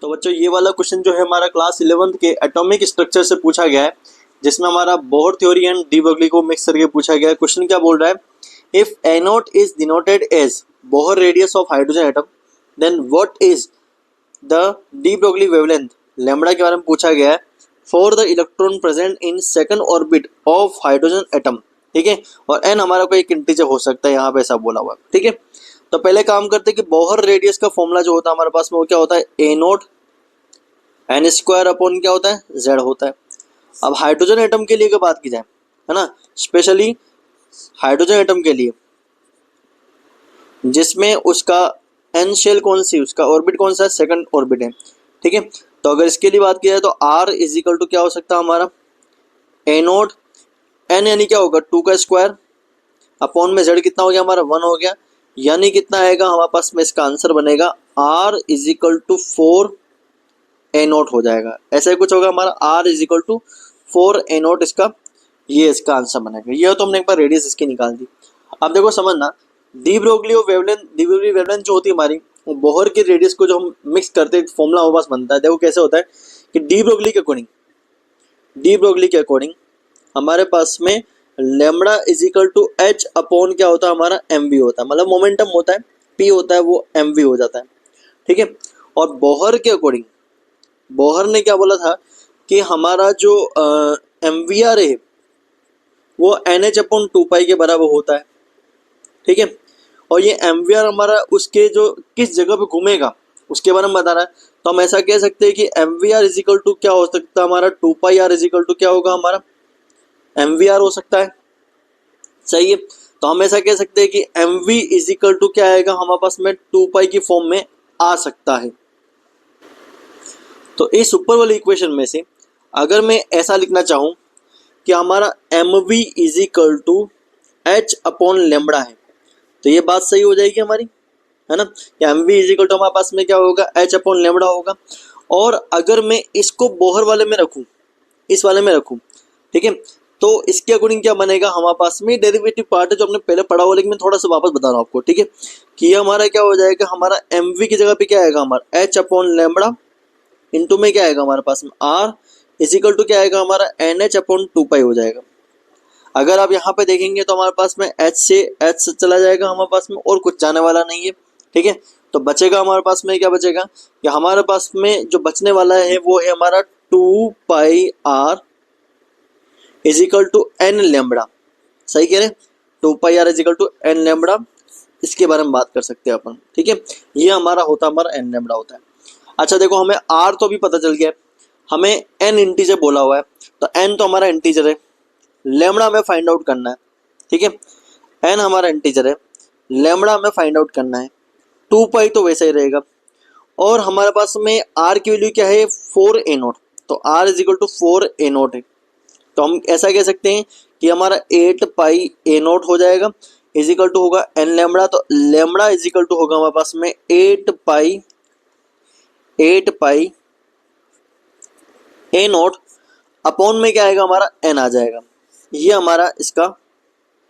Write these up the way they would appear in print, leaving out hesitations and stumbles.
तो बच्चों ये वाला क्वेश्चन जो है हमारा क्लास 11th के एटॉमिक स्ट्रक्चर से पूछा गया है, जिसमें हमारा Bohr theory and de Broglie को मिक्स करके पूछा गया है। क्वेश्चन क्या बोल रहा है, if a naught is denoted as Bohr radius of hydrogen atom then what is the de Broglie wavelength. Lambda के बारे में पूछा गया है for the electron present in second orbit of hydrogen atom, ठीक है। और एन हमारा कोई एक इंटीजर हो सकता है, यहाँ पे ऐसा बोला हुआ है, ठीक है। तो पहले काम करते हैं कि बोहर रेडियस का फॉर्मूला जो होता है हमारे पास में वो क्या होता है, ए नोट एन स्क्वायर अपॉन क्या होता है, जेड होता है। अब हाइड्रोजन एटम के लिए अगर बात की जाए, है ना, स्पेशली हाइड्रोजन एटम के लिए जिसमें उसका एन शेल कौन सी, उसका ऑर्बिट कौन सा है, सेकंड ऑर्बिट है, ठीक है। तो अगर इसके लिए बात की जाए तो आर इज इक्वल टू क्या हो सकता है हमारा, ए नोट एन यानी क्या होगा 2 का स्क्वायर अपॉन में जेड कितना हो गया हमारा 1 हो गया, यानी कितना आएगा हमारे पास में, इसका आंसर बनेगा R is equal to 4 a naught हो जाएगा। ऐसा ही कुछ होगा हमारा, R is equal to 4 a naught, इसका ये इसका आंसर बनेगा। ये तो हमने एक बार रेडियस इसकी निकाल दी। अब देखो समझना, डी ब्रोगली और वेवलेंथ, डी ब्रोगली वेवलेंथ जो होती है हमारी, बोहर के रेडियस को जो हम मिक्स करते हैं फॉर्मूला हमारे पास बनता है। देखो कैसे होता है कि डी ब्रोगली के अकॉर्डिंग हमारे पास में lambda is equal to h upon क्या होता है हमारा, एम वी होता है, मतलब मोमेंटम होता है, पी होता है, वो एम वी हो जाता है, ठीक है। और बोहर के अकॉर्डिंग, बोहर ने क्या बोला था कि हमारा जो एम वी आर है वो एन एच अपॉन 2 पाई के बराबर होता है, ठीक है। और ये एम वी आर हमारा उसके जो किस जगह पे घूमेगा उसके बारे में बता रहा है। तो हम ऐसा कह सकते हैं कि m v R is equal to क्या हो सकता है हमारा, 2 pi R is equal to क्या होगा हमारा, एम वी आर हो सकता है, सही है। तो हम ऐसा कह सकते हैं कि m v is equal to क्या आएगा हमारे पास में, 2 पाई की फॉर्म में आ सकता है। तो इस ऊपर वाली इक्वेशन में से अगर मैं ऐसा लिखना चाहूँ कि हमारा m v is equal to h upon lambda है, तो ये बात सही हो जाएगी हमारी, है ना। M v is equal to हमारे पास में क्या होगा, एच अपॉन लेमड़ा होगा। और अगर मैं इसको बोहर वाले में रखूँ, इस वाले में रखूँ, ठीक है, तो इसके अकॉर्डिंग क्या बनेगा हमारे पास में, डेरिवेटिव पार्ट है जो हमने पहले पढ़ा हुआ, लेकिन मैं थोड़ा सा वापस बता रहा हूँ आपको, ठीक है, कि ये हमारा क्या हो जाएगा, हमारा एम वी की जगह पे क्या आएगा हमारा एच अपॉन लेमड़ा इंटू में क्या आएगा हमारे पास में आर इज इक्वल टू क्या आएगा हमारा एन एच अपॉन 2 पाई हो जाएगा। अगर आप यहाँ पे देखेंगे तो हमारे पास में एच से चला जाएगा हमारे पास में, और कुछ जाने वाला नहीं है, ठीक है। तो बचेगा हमारे पास में क्या बचेगा, कि हमारे पास में जो बचने वाला है वो है हमारा 2 pi R is equal to N lambda, सही कह रहे हैं, 2 pi R is equal to N lambda, इसके बारे में बात कर सकते हैं अपन, ठीक है। ये हमारा होता है, हमारा एन लेमड़ा होता है। अच्छा देखो, हमें आर तो अभी पता चल गया, हमें एन इंटीजर बोला हुआ है, तो एन तो हमारा इंटीजर है, लेमड़ा हमें फाइंड आउट करना है, ठीक है। एन हमारा इंटीजर है, लेमड़ा हमें फाइंड आउट करना है, 2 पाई तो वैसा ही रहेगा। और हमारे पास में आर की वैल्यू क्या है, 4 ए नोट, तो R is equal to 4 a naught है। तो हम ऐसा कह सकते हैं कि हमारा 8 पाई ए नोट हो जाएगा, इज इक्वल टू होगा एन लेमड़ा, तो लेमड़ा इज इक्वल टू होगा हमारे पास में 8 पाई ए नोट अपॉन में क्या आएगा हमारा एन आ जाएगा। ये हमारा इसका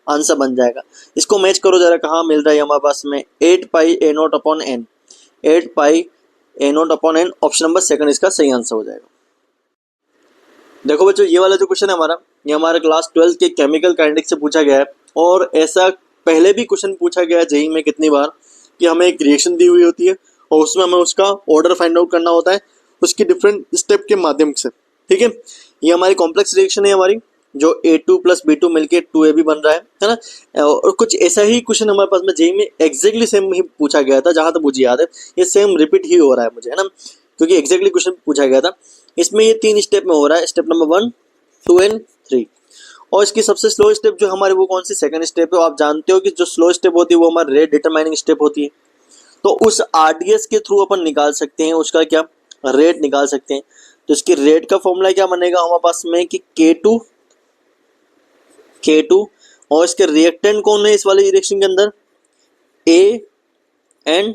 आंसर बन जाएगा। इसको मैच करो जरा, कहाँ मिल रहा है हमारे पास में, 8 pi A naught upon N, 8 pi A naught upon N, option number second इसका सही आंसर हो जाएगा। देखो बच्चों, ये वाला जो क्वेश्चन है हमारा, ये हमारे क्लास 12 के केमिकल काइनेटिक्स से पूछा गया है। और ऐसा पहले भी क्वेश्चन पूछा गया है जेईई में कितनी बार, कि हमें एक रिएक्शन दी हुई होती है और उसमें हमें उसका ऑर्डर फाइंड आउट करना होता है उसकी डिफरेंट स्टेप के माध्यम से, ठीक है। ये हमारी कॉम्प्लेक्स रिएक्शन है हमारी, जो A2 प्लस B2 मिलके 2AB बन रहा है ना। और कुछ ऐसा ही क्वेश्चन हमारे पास में जेईई में एग्जैक्टली सेम ही पूछा गया था, जहां तक मुझे याद है ये सेम रिपीट ही हो रहा है मुझे, है ना, क्योंकि एग्जैक्टली क्वेश्चन पूछा गया था। इसमें ये 3 स्टेप में हो रहा है, स्टेप नंबर 1, 2 एंड 3। और इसकी सबसे स्लो स्टेप जो हमारी वो कौन सी, सेकंड स्टेप है। आप जानते हो कि जो स्लो स्टेप होती है वो हमारी रेट डिटरमाइनिंग स्टेप होती है, तो उस आरडीएस के थ्रू अपन निकाल सकते हैं उसका क्या, रेट निकाल सकते हैं। तो इसकी रेट का फॉर्मूला क्या बनेगा हमारे पास में, कि K2 और इसके रिएक्टेंट कौन है इस वाले रिएक्शन के अंदर, A एंड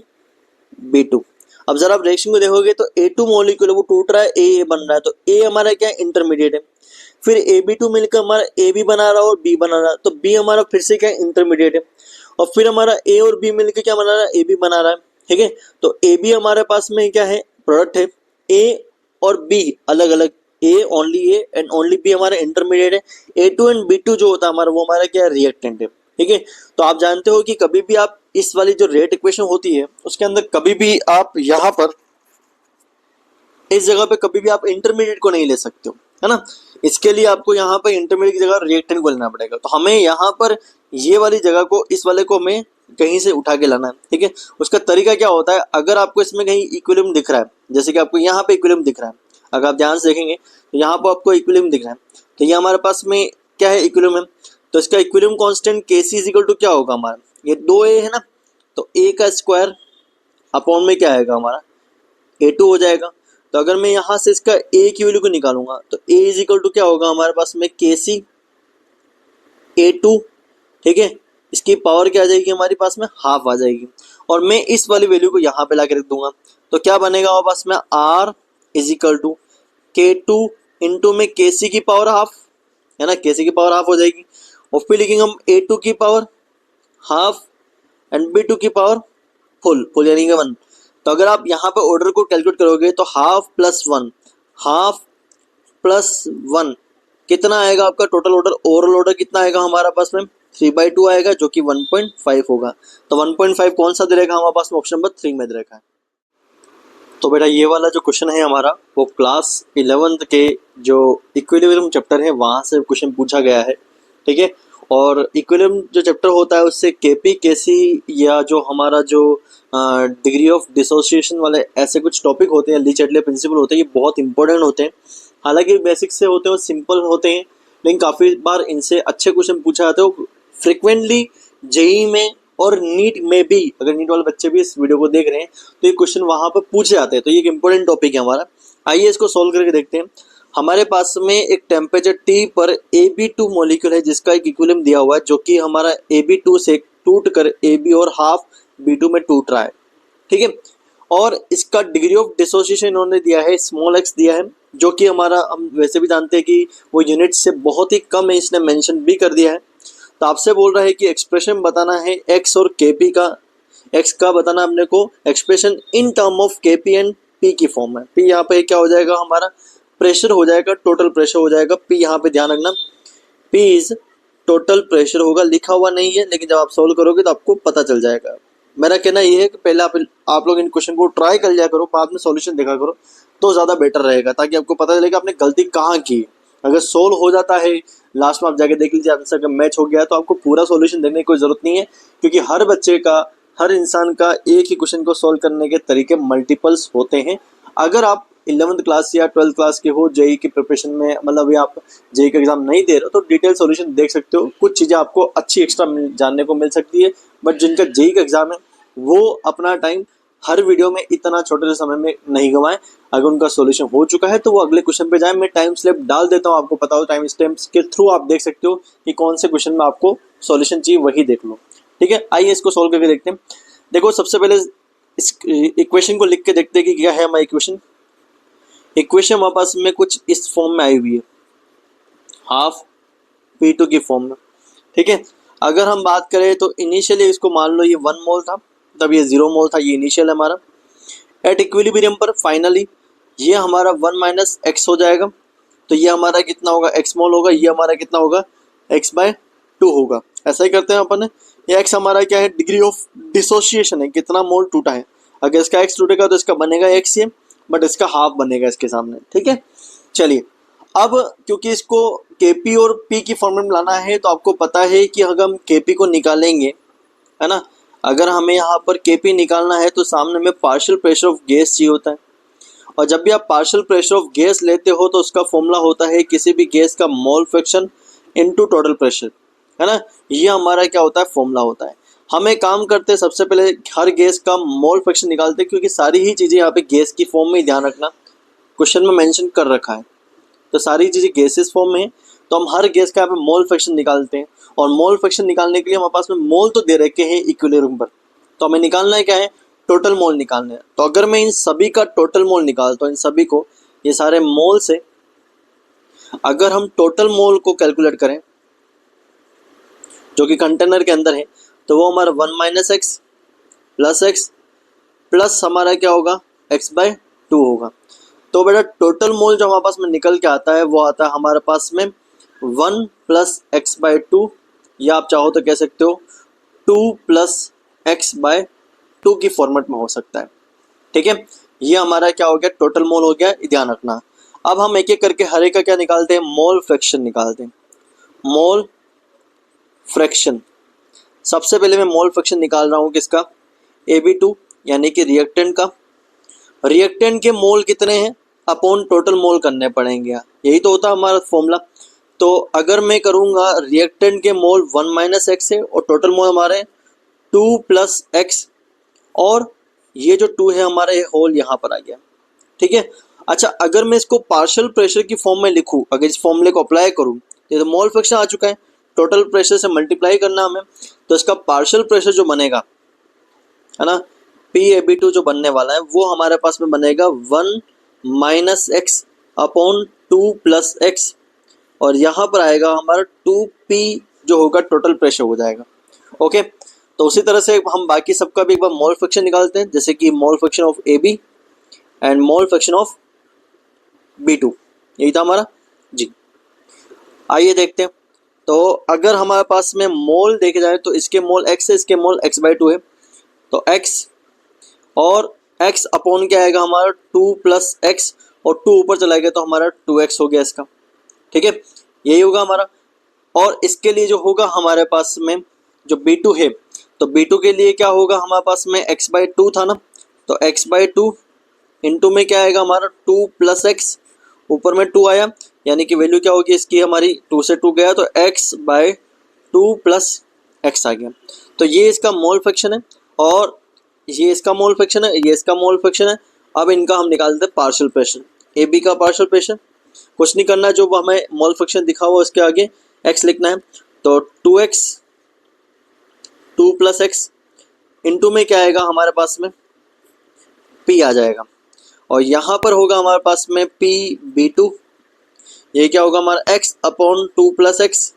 B2। अब जरा आप रिएक्शन को देखोगे तो A2 मॉलिक्यूल वो टूट रहा है, A बन रहा है, तो A हमारा क्या है, इंटरमीडिएट है। फिर AB2 मिलकर हमारा AB बना रहा है और B बना रहा है, तो B हमारा फिर से क्या है, इंटरमीडिएट है। और फिर हमारा A और B मिलकर क्या बना रहा है, AB बना रहा है, ठीक है। तो AB हमारे पास में क्या है, प्रोडक्ट है, ए और बी अलग अलग, A only A and only B हमारा इंटरमीडिएट है, A2 एंड B2 जो होता है हमारा वो हमारा क्या है, रिएक्टेंट है। ठीक है, तो आप जानते हो कि कभी भी आप इस वाली जो रेट इक्वेशन होती है उसके अंदर कभी भी आप यहाँ पर इस जगह पे कभी भी आप इंटरमीडिएट को नहीं ले सकते हो, है ना। इसके लिए आपको यहाँ पर इंटरमीडिएट की जगह रिएक्टेंट को लेना पड़ेगा। तो हमें यहाँ पर ये वाली जगह को, इस वाले को हमें कहीं से उठा के लाना है। ठीक है, उसका तरीका क्या होता है, अगर आपको इसमें कहीं इक्विलिब्रियम दिख रहा है, जैसे कि आपको यहाँ पे इक्विलिब्रियम दिख रहा है, अगर आप ध्यान से देखेंगे तो यहाँ पर आपको इक्विलिब्रियम दिख रहा है, तो ये हमारे पास में क्या है, इक्विलिब्रियम है। तो इसका equilibrium constant Kc is equal to क्या होगा हमारा, ये 2a है ना, तो a का स्क्वायर अपॉन में क्या आएगा हमारा, A2 हो जाएगा। तो अगर मैं यहाँ से इसका a की वैल्यू को निकालूंगा तो a इज इक्वल टू क्या होगा हमारे पास में, Kc A2। ठीक है, इसकी पावर क्या आ जाएगी हमारे पास में, हाफ आ जाएगी, और मैं इस वाली वैल्यू को यहाँ पे लाके रख दूंगा। तो क्या बनेगा हमारे पास में, R is equal to K2 into में Kc की पावर हाफ, है ना, Kc की पावर हाफ हो जाएगी, और फिर लिखेंगे हम A2 की पावर हाफ एंड B2 की पावर फुल यानी कि 1। तो अगर आप यहाँ पे ऑर्डर को कैलकुलेट करोगे तो हाफ प्लस 1, हाफ प्लस 1 कितना आएगा आपका टोटल ऑर्डर, ओवरऑल ऑर्डर कितना आएगा हमारा पास में, 3/2 आएगा, जो कि 1.5 होगा। तो 1.5 कौन सा दे रहेगा हमारे पास में, ऑप्शन नंबर 3 में दे रखा है। तो बेटा ये वाला जो क्वेश्चन है हमारा वो क्लास 11th के जो इक्विलिब्रियम चैप्टर है वहाँ से क्वेश्चन पूछा गया है। ठीक है, और इक्विलिब्रियम जो चैप्टर होता है उससे केपी केसी या जो हमारा जो डिग्री ऑफ डिसोसिएशन वाले ऐसे कुछ टॉपिक होते हैं, ली चैटले प्रिंसिपल होते हैं, ये बहुत इंपॉर्टेंट होते हैं। हालांकि बेसिक से होते हैं और सिंपल होते हैं, लेकिन काफ़ी बार इनसे अच्छे क्वेश्चन पूछा जाते हैं फ्रिक्वेंटली जेई में और नीट में भी। अगर नीट वाले बच्चे भी इस वीडियो को देख रहे हैं तो ये क्वेश्चन वहाँ पर पूछे जाते हैं, तो ये एक इंपॉर्टेंट टॉपिक है हमारा। आइए इसको सोल्व करके देखते हैं। हमारे पास में एक टेम्परेचर T पर Ab2 मॉलिक्यूल है जिसका एक इक्विलिब्रियम दिया हुआ है, जो कि हमारा Ab2 से टूट कर Ab और हाफ B2 में टूट रहा है। ठीक है, और इसका डिग्री ऑफ डिसोसिएशन इन्होंने दिया है स्मॉल x दिया है, जो कि हमारा हम वैसे भी जानते हैं कि वो यूनिट से बहुत ही कम है, इसने मेंशन भी कर दिया है। तो आपसे बोल रहा है कि एक्सप्रेशन बताना है x और kp का, x का बताना अपने को expression in term of kp and p की फॉर्म में। p यहाँ पे क्या हो जाएगा हमारा, प्रेशर हो जाएगा, टोटल प्रेशर हो जाएगा। p यहाँ पे ध्यान रखना, p इज टोटल प्रेशर होगा, लिखा हुआ नहीं है लेकिन जब आप सोल्व करोगे तो आपको पता चल जाएगा। मेरा कहना ये है कि पहले आप लोग इन क्वेश्चन को ट्राई कर लिया करो, बाद में सॉल्यूशन देखा करो तो ज़्यादा बेटर रहेगा, ताकि आपको पता चलेगा आपने गलती कहाँ की। अगर सोल्व हो जाता है लास्ट में आप जाके देख लीजिए आंसर का मैच हो गया तो आपको पूरा सॉल्यूशन देखने की कोई ज़रूरत नहीं है, क्योंकि हर बच्चे का, हर इंसान का एक ही क्वेश्चन को सॉल्व करने के तरीके मल्टीपल्स होते हैं। अगर आप 11th क्लास या 12th क्लास के हो, जेई की प्रिपरेशन में, मतलब आप जेई का एग्जाम नहीं दे रहे हो तो डिटेल सॉल्यूशन देख सकते हो, कुछ चीज़ें आपको अच्छी एक्स्ट्रा जानने को मिल सकती है। बट जिनका जेई का एग्जाम है वो अपना टाइम हर वीडियो में इतना छोटे से समय में नहीं गंवाएं। अगर उनका सॉल्यूशन हो चुका है तो वो अगले क्वेश्चन पे जाएं। मैं टाइम स्लैब डाल देता हूँ, आपको पता हो, टाइम स्टैम्प्स के थ्रू आप देख सकते हो कि कौन से क्वेश्चन में आपको सॉल्यूशन चाहिए, वही देख लो। ठीक है, आइए इसको सॉल्व करके देखते हैं। देखो सबसे पहले इस इक्वेशन को लिख के देखते हैं कि क्या है हमारी इक्वेशन। इक्वेशन हमारे पास में कुछ इस फॉर्म में आई हुई है, हाफ P2 की फॉर्म में। ठीक है, अगर हम बात करें तो इनिशियली इसको मान लो ये 1 मोल था, तब ये 0 मोल था, ये इनिशियल है हमारा। एट इक्विलिब्रियम पर फाइनली ये हमारा 1 माइनस एक्स हो जाएगा, तो ये हमारा कितना होगा, x मोल होगा, ये हमारा कितना होगा, x/2 होगा। ऐसा ही करते हैं अपन। ये x हमारा क्या है, डिग्री ऑफ डिसोसिएशन है, कितना मोल टूटा है। अगर इसका x टूटेगा तो इसका बनेगा x ये, बट इसका हाफ बनेगा इसके सामने। ठीक है, चलिए अब क्योंकि इसको Kp और P की फॉर्म में लाना है तो आपको पता है कि अगर हम Kp को निकालेंगे, है ना, अगर हमें यहाँ पर Kp निकालना है तो सामने में पार्शियल प्रेशर ऑफ गैस चाहिए होता है, और जब भी आप पार्शियल प्रेशर ऑफ गैस लेते हो तो उसका फॉर्मूला होता है किसी भी गैस का mole fraction into total pressure, है ना। ये हमारा क्या होता है, फॉर्मूला होता है। हम एक काम करते हैं, सबसे पहले हर गैस का मोल फ्रैक्शन निकालते हैं, क्योंकि सारी ही चीज़ें यहाँ पे गैस की फॉर्म में ही, ध्यान रखना क्वेश्चन में मेंशन कर रखा है, तो सारी चीज़ें गैसेस फॉर्म में है, तो हम हर गैस का यहाँ पे मोल फ्रैक्शन निकालते हैं। और मोल फ्रैक्शन निकालने के लिए हमारे पास में मोल तो दे रखे हैं इक्विलिब्रियम पर, तो हमें निकालना है क्या है, टोटल मोल निकालना है। तो अगर मैं इन सभी का टोटल मोल निकालता हूँ, इन सभी को, ये सारे मोल से अगर हम टोटल मोल को कैलकुलेट करें जो कि कंटेनर के अंदर है, तो वो हमारा 1 minus x plus x plus हमारा क्या होगा, x/2 होगा। तो बेटा टोटल मोल जो हमारे पास में निकल के आता है वो आता है हमारे पास में 1 प्लस एक्स बाई टू, या आप चाहो तो कह सकते हो 2 प्लस एक्स बाय 2 की फॉर्मेट में हो सकता है। ठीक है, ये हमारा क्या हो गया, टोटल मोल हो गया, ध्यान रखना। अब हम एक एक करके हर एक का क्या निकालते हैं, मोल फ्रैक्शन निकालते हैं। मोल फ्रैक्शन, सबसे पहले मैं मोल फ्रैक्शन निकाल रहा हूँ किसका, Ab2 यानी कि रिएक्टेंट का। रिएक्टेंट के मोल कितने हैं अपॉन टोटल मोल करने पड़ेंगे, यही तो होता है हमारा फॉर्मूला। तो अगर मैं करूँगा रिएक्टेंट के मोल 1 माइनस एक्स है और टोटल मोल हमारे 2 प्लस एक्स, और ये जो 2 है हमारा ये होल यहाँ पर आ गया। ठीक है, अच्छा अगर मैं इसको पार्शियल प्रेशर की फॉर्म में लिखूँ, अगर इस फॉर्मूले को अप्लाई करूँ, तो मोल फ्रैक्शन आ चुका है, टोटल प्रेशर से मल्टीप्लाई करना हमें, तो इसका पार्शियल प्रेशर जो बनेगा है ना, Pab2 जो बनने वाला है वो हमारे पास में बनेगा 1 minus x upon 2 plus x, और यहाँ पर आएगा हमारा 2P जो होगा टोटल प्रेशर हो जाएगा। ओके, तो उसी तरह से हम बाकी सबका भी एक बार मोल फ्रैक्शन निकालते हैं, जैसे कि mole fraction of AB and mole fraction of B2, यही था हमारा जी। आइए देखते हैं, तो अगर हमारे पास में मोल देखे जाए तो इसके मोल x है, इसके मोल x बाई टू है, तो x और x अपॉन क्या आएगा हमारा 2 प्लस एक्स, और 2 ऊपर चला गया तो हमारा 2x हो गया इसका। ठीक है, यही होगा हमारा। और इसके लिए जो होगा हमारे पास में जो B2 है, तो B2 के लिए क्या होगा हमारे पास में x बाई टू था ना, तो x बाई टू इंटू में क्या आएगा हमारा 2 प्लस एक्स, ऊपर में 2 आया, यानी कि वैल्यू क्या होगी इसकी हमारी 2 से 2 गया तो x by two plus X आ गया। तो ये इसका मोल फ्रैक्शन है, और ये इसका मोल फ्रैक्शन है, ये इसका मोल फ्रैक्शन है। अब इनका हम निकालते हैं पार्शियल प्रेशर, AB का पार्शियल प्रेशर, कुछ नहीं करना, जो हमें मोल फ्रैक्शन दिखा हुआ उसके आगे x लिखना है, तो 2x 2 प्लस एक्स इंटू में क्या आएगा हमारे पास में P आ जाएगा, और यहाँ पर होगा हमारे पास में Pb2, ये क्या होगा हमारा x upon 2 plus x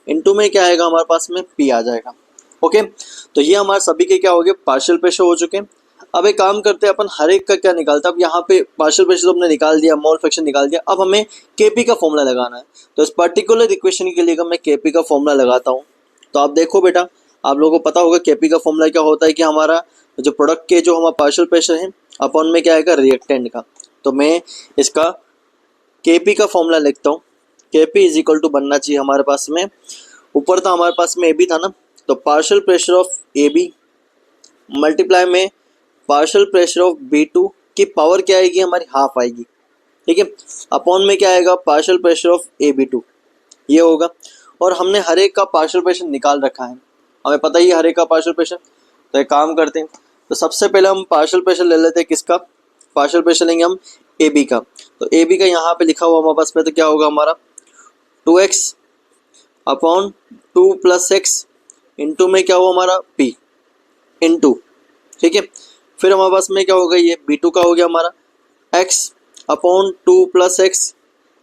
into में क्या आएगा हमारे पास में P आ जाएगा। ओके, तो ये हमारे सभी के क्या हो गए, पार्शियल प्रेशर हो चुके हैं। अब एक काम करते हैं अपन हर एक का क्या निकालते हैं। अब यहाँ पे पार्शियल प्रेशर तो हमने निकाल दिया, मोल फ्रैक्शन निकाल दिया, अब हमें Kp का फॉर्मूला लगाना है। तो इस पर्टिकुलर इक्वेशन के लिए मैं Kp का फॉर्मूला लगाता हूँ। तो आप देखो बेटा, आप लोगों को पता होगा Kp का फॉर्मूला क्या होता है, कि हमारा जो प्रोडक्ट के जो हमारा पार्शियल प्रेशर है अपॉन में क्या आएगा रिएक्टेंट का। तो मैं इसका Kp का फॉर्मूला लिखता हूँ। Kp इज इक्वल टू बनना चाहिए हमारे पास में, ऊपर था हमारे पास में AB था ना, तो partial pressure of AB multiply में पार्शियल प्रेशर ऑफ B2 की पावर क्या आएगी हमारी, हाफ आएगी। ठीक है, अपॉन में क्या आएगा पार्शियल प्रेशर ऑफ AB2, ये होगा। और हमने हर एक का पार्शियल प्रेशर निकाल रखा है, हमें पता ही है हर एक का पार्शियल प्रेशर। तो एक काम करते हैं, तो सबसे पहले हम पार्शियल प्रेशर ले लेते हैं, किसका पार्शियल प्रेशर लेंगे हम, AB का। तो AB का यहाँ पे लिखा हुआ हमारे पास में, तो क्या होगा हमारा 2x upon 2 plus x into में क्या हुआ हमारा P इंटू, ठीक है। फिर हमारे पास में क्या होगा, ये B2 का हो गया हमारा x upon 2 plus x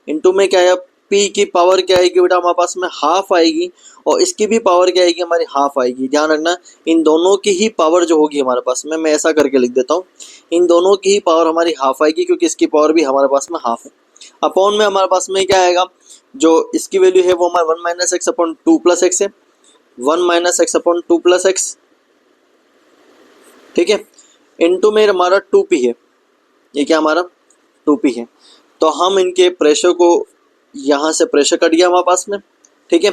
into में क्या है P की पावर क्या आएगी बेटा हमारे पास में हाफ आएगी, और इसकी भी पावर क्या आएगी हमारी हाफ आएगी। ध्यान रखना, इन दोनों की ही पावर जो होगी हमारे पास में, मैं ऐसा करके लिख देता हूँ, इन दोनों की ही पावर हमारी हाफ आएगी, क्योंकि इसकी पावर भी हमारे पास में हाफ है। अपॉन में हमारे पास में क्या आएगा, जो इसकी वैल्यू है वो हमारा 1 minus x upon 2 plus x है, 1 minus x upon 2 plus x, ठीक है, इनटू में हमारा 2p है, ये क्या हमारा 2p है। तो हम इनके प्रेशर को, यहाँ से प्रेशर कट गया हमारे पास में, ठीक है।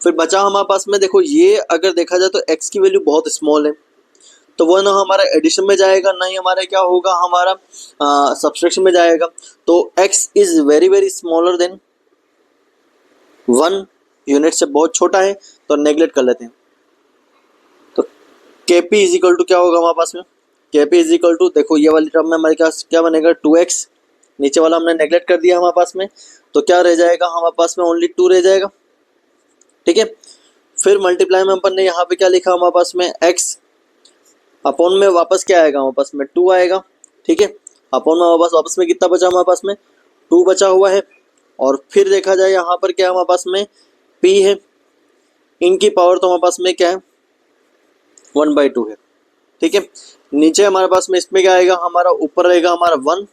फिर बचा हमारे पास में, देखो ये अगर देखा जाए तो x की वैल्यू बहुत स्मॉल है, तो वो ना हमारा एडिशन में जाएगा, ना ही हमारा क्या होगा हमारा सब्सट्रैक्शन में जाएगा। तो x is very very smaller than 1 unit से बहुत छोटा है, तो नेग्लेक्ट कर लेते हैं। तो Kp इज इक्वल टू क्या होगा हमारे पास में, Kp इज इक्वल टू, देखो ये वाली टर्म में हमारे क्या बनेगा 2x, नीचे वाला हमने नेग्लेक्ट कर दिया हमारे पास में, तो क्या रह जाएगा हमारे पास में ओनली 2 रह जाएगा, ठीक है। फिर मल्टीप्लाई में अपन ने यहाँ पे क्या लिखा हमारे पास में x अपॉन में वापस क्या आएगा हमारे पास में 2 आएगा, ठीक है। अपॉन में वापस में कितना बचा हमारे पास में 2 बचा हुआ है। और फिर देखा जाए यहाँ पर क्या हमारे पास में p है, इनकी पावर तो हमारे पास में क्या है 1/2 है, ठीक है। नीचे हमारे पास में इसमें क्या आएगा हमारा, ऊपर रहेगा हमारा 1,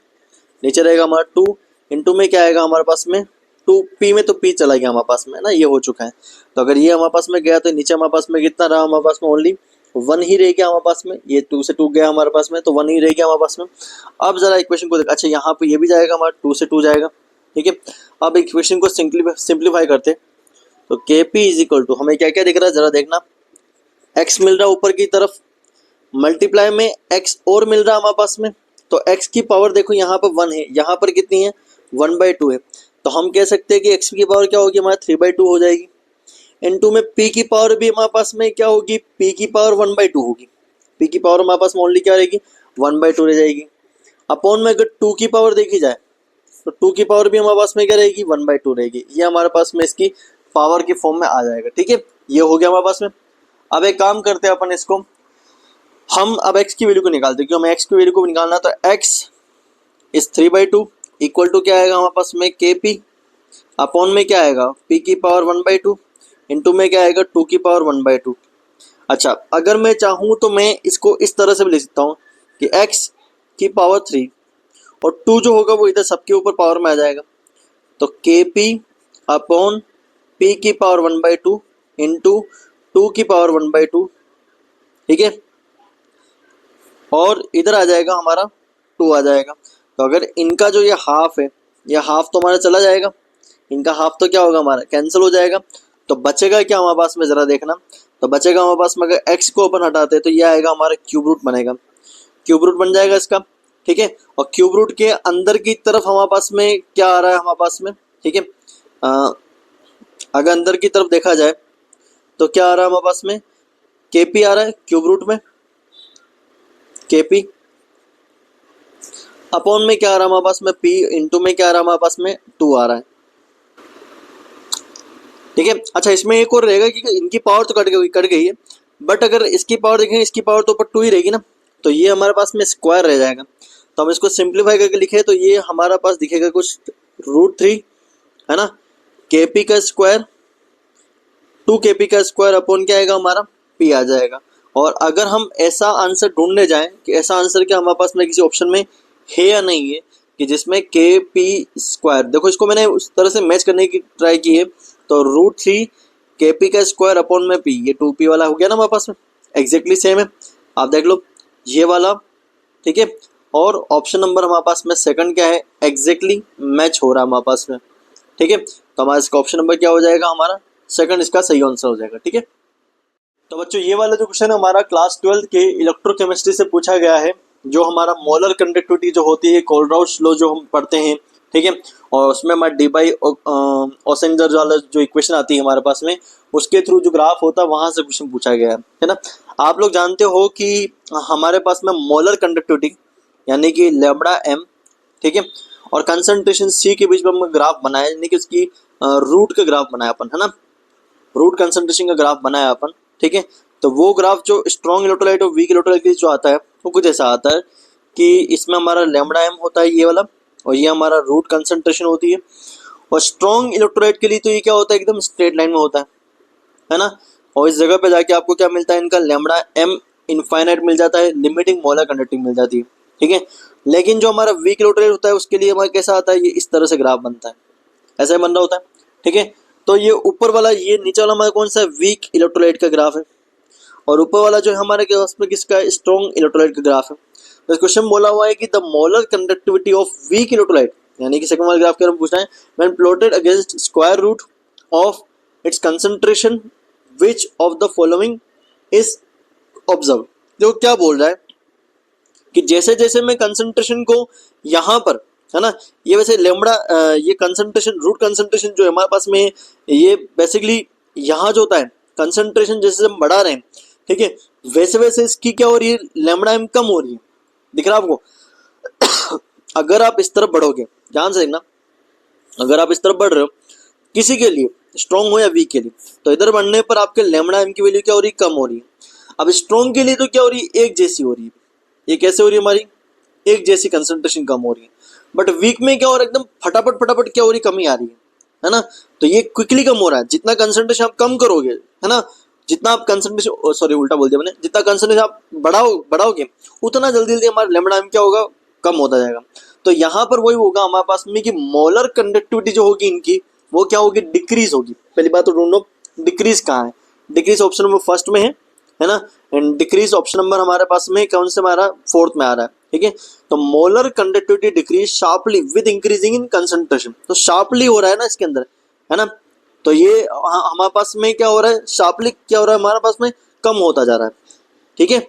नीचे रहेगा हमारा 2 इंटू में क्या आएगा हमारे पास में 2 पी में, तो पी चला गया हमारे पास में ना, ये हो चुका है। तो अगर ये हमारे पास में गया तो नीचे हमारे पास में कितना रहा हमारे पास में, ओनली 1 ही रह गया हमारे पास में। ये 2 से 2 गया हमारे पास में, तो 1 ही रह गया हमारे पास में। अब जरा इक्वेशन को देख, अच्छा यहाँ पे ये भी जाएगा हमारा 2 से 2 जाएगा, ठीक है। अब इक्वेशन को सिंप्लीफाई करते, तो के पी इज इक्वल टू, हमें क्या क्या दिख रहा है जरा देखना, एक्स मिल रहा है ऊपर की तरफ, मल्टीप्लाई में एक्स और मिल रहा है हमारे पास में, तो एक्स की पावर देखो यहाँ पर 1 है, यहाँ पर कितनी है 1/2 है, तो हम कह सकते हैं कि एक्स की पावर क्या होगी हमारा 3/2 हो जाएगी। इनटू में पी की पावर भी हमारे पास में क्या होगी, पी की पावर 1/2 होगी, पी की पावर हमारे पास में ओनली क्या रहेगी 1/2 रह जाएगी। अपॉन में अगर 2 की पावर देखी जाए तो 2 की पावर भी हमारे पास में क्या रहेगी 1/2 रहेगी, ये हमारे पास में इसकी पावर के फॉर्म में आ जाएगा, ठीक है। ये हो गया हमारे पास में। अब एक काम करते हैं अपन इसको, हम अब x की वैल्यू को निकालते हैं, क्योंकि हमें x की वैल्यू को निकालना, तो x इज 3/2 इक्वल टू क्या आएगा हमारे पास में के पी, अपॉन में क्या आएगा p की पावर 1/2 इंटू में क्या आएगा 2 की पावर 1/2। अच्छा अगर मैं चाहूँ तो मैं इसको इस तरह से भी लिख सकता हूँ कि x की पावर 3 और 2 जो होगा वो इधर सबके ऊपर पावर में आ जाएगा, तो के पी अपॉन पी की पावर 1/2 इंटू 2 की पावर 1/2, ठीक है। और इधर आ जाएगा हमारा 2 आ जाएगा, तो अगर इनका जो ये हाफ है, ये हाफ तो हमारा चला जाएगा, इनका हाफ तो क्या होगा हमारा कैंसिल हो जाएगा, तो बचेगा क्या हमारे पास में जरा देखना, तो बचेगा हमारे पास में अगर x को अपन हटाते हैं तो ये आएगा हमारा क्यूब रूट बनेगा, क्यूब रूट बन जाएगा इसका, ठीक है। और क्यूब रूट के अंदर की तरफ हमारे पास में क्या आ रहा है हमारे पास में, ठीक है। अगर अंदर की तरफ देखा जाए तो क्या आ रहा है हमारे पास में, के पी आ रहा है क्यूब रूट में, के पी अपॉन में क्या आ रहा है हमारे पास में p इंटू में क्या आ रहा है हमारे पास में 2 आ रहा है, ठीक है। अच्छा इसमें एक और रहेगा कि इनकी पावर तो कट गई है, बट अगर इसकी पावर देखें, इसकी पावर तो ऊपर 2 ही रहेगी ना, तो ये हमारे पास में स्क्वायर रह जाएगा, तो हम इसको सिंप्लीफाई करके लिखे तो ये हमारा पास दिखेगा कुछ √3 है ना, के पी का स्क्वायर 2 के पी का स्क्वायर अपॉन क्या आएगा हमारा p आ जाएगा। और अगर हम ऐसा आंसर ढूंढने जाएं कि ऐसा आंसर क्या हमारे पास में किसी ऑप्शन में है या नहीं है कि जिसमें के पी स्क्वायर, देखो इसको मैंने उस तरह से मैच करने की ट्राई की है, तो √3 के पी का स्क्वायर अपॉन में p, ये 2p वाला हो गया ना हमारे पास में, एग्जैक्टली सेम है, आप देख लो ये वाला, ठीक है। और ऑप्शन नंबर हमारे पास में सेकंड क्या है, एग्जैक्टली मैच हो रहा है हमारे पास में, ठीक है। तो हमारा इसका ऑप्शन नंबर क्या हो जाएगा हमारा सेकंड, इसका सही आंसर हो जाएगा, ठीक है। तो बच्चों ये वाला जो क्वेश्चन है हमारा क्लास 12 के इलेक्ट्रोकेमिस्ट्री से पूछा गया है, जो हमारा मोलर कंडक्टिविटी जो होती है कोलराउस लॉ जो हम पढ़ते हैं, ठीक है। और उसमें हमारा डी बाई ऑसेंजर वाला जो इक्वेशन आती है हमारे पास में, उसके थ्रू जो ग्राफ होता है वहां से क्वेश्चन पूछा गया है ना। आप लोग जानते हो कि हमारे पास में मोलर कंडक्टिविटी यानी कि लैम्बडा एम, ठीक है, और कंसंट्रेशन सी के बीच में हम ग्राफ बनाया, यानी कि उसकी रूट का ग्राफ बनाया अपन, है ना, रूट कंसंट्रेशन का ग्राफ बनाया अपन, ठीक है। तो वो ग्राफ जो स्ट्रॉन्ग इलेक्ट्रोलाइट और वीक इलेक्ट्रोलाइट के लिए जो आता है वो कुछ ऐसा आता है कि इसमें हमारा लैम्बडा एम होता है ये वाला, और ये हमारा रूट कंसंट्रेशन होती है। और स्ट्रॉन्ग इलेक्ट्रोलाइट के लिए तो ये क्या होता है एकदम स्ट्रेट लाइन में होता है ना। और इस जगह पे जाके आपको क्या मिलता है, इनका लैम्बडा एम इनफाइनाइट मिल जाता है, लिमिटिंग मोलर कंडक्टिंग मिल जाती है, ठीक है। लेकिन जो हमारा वीक इलेक्ट्रोलाइट होता है उसके लिए हमारा कैसा आता है, ये इस तरह से ग्राफ बनता है, ऐसा ही बन रहा होता है, ठीक है। तो ये ऊपर वाला, ये नीचे वाला हमारा कौन सा है, वीक इलेक्ट्रोलाइट का ग्राफ है, और ऊपर वाला जो है हमारे किसका स्ट्रॉन्ग इलेक्ट्रोलाइट का ग्राफ है। तो इस क्वेश्चन बोला हुआ है कि the molar conductivity of weak electrolyte, यानी कि सेकंड वाला ग्राफ के बारे में पूछना है, when plotted against square root of its concentration which of the following is observe. जो क्या बोल रहा है कि जैसे जैसे मैं कंसंट्रेशन को यहाँ पर, है ना, ये वैसे लेमड़ा ये कंसंट्रेशन, रूट कंसंट्रेशन जो है हमारे पास में, ये बेसिकली यहाँ जो होता है कंसंट्रेशन जैसे हम बढ़ा रहे हैं, ठीक है, वैसे वैसे इसकी क्या हो रही है, लैम्बडा एम कम हो रही है, दिख रहा है आपको। अगर आप इस तरफ बढ़ोगे, ध्यान से देखना, अगर आप इस तरफ बढ़ रहे हो किसी के लिए, स्ट्रॉन्ग हो या वीक के लिए, तो इधर बढ़ने पर आपके लैम्बडा एम की वैल्यू क्या हो रही है, कम हो रही है। अब स्ट्रॉन्ग के लिए तो क्या हो रही है, एक जैसी हो रही है, ये कैसे हो रही है हमारी, एक जैसी कंसंट्रेशन कम हो रही है। बट वीक में क्या हो रहा है, एकदम फटाफट फटाफट क्या हो रही, कमी आ रही है ना। तो ये क्विकली कम हो रहा है, जितना कंसंट्रेशन आप कम करोगे, है ना, जितना आप कंसंट्रेशन, सॉरी उल्टा बोल दिया मैंने, जितना कंसंट्रेशन आप बढ़ाओगे उतना जल्दी जल्दी हमारा लैम्बडा एम क्या होगा, कम होता जाएगा। तो यहाँ पर वही होगा हमारे पास में कि मोलर कंडक्टिविटी जो होगी इनकी वो क्या होगी, डिक्रीज होगी। पहली बात तो ढूंढो डिक्रीज कहाँ है, डिक्रीज ऑप्शन नंबर फर्स्ट में है ना, एंड डिक्रीज ऑप्शन नंबर हमारे पास में कौन से में आ रहा है, फोर्थ में आ रहा है। ठीक है, तो molar conductivity decrease sharply with increasing in concentration, तो शार्पली हो रहा है ना इसके अंदर, है ना। तो ये हमारे पास में क्या हो रहा है, शार्पली क्या हो रहा है हमारे पास में, कम होता जा रहा है। ठीक है,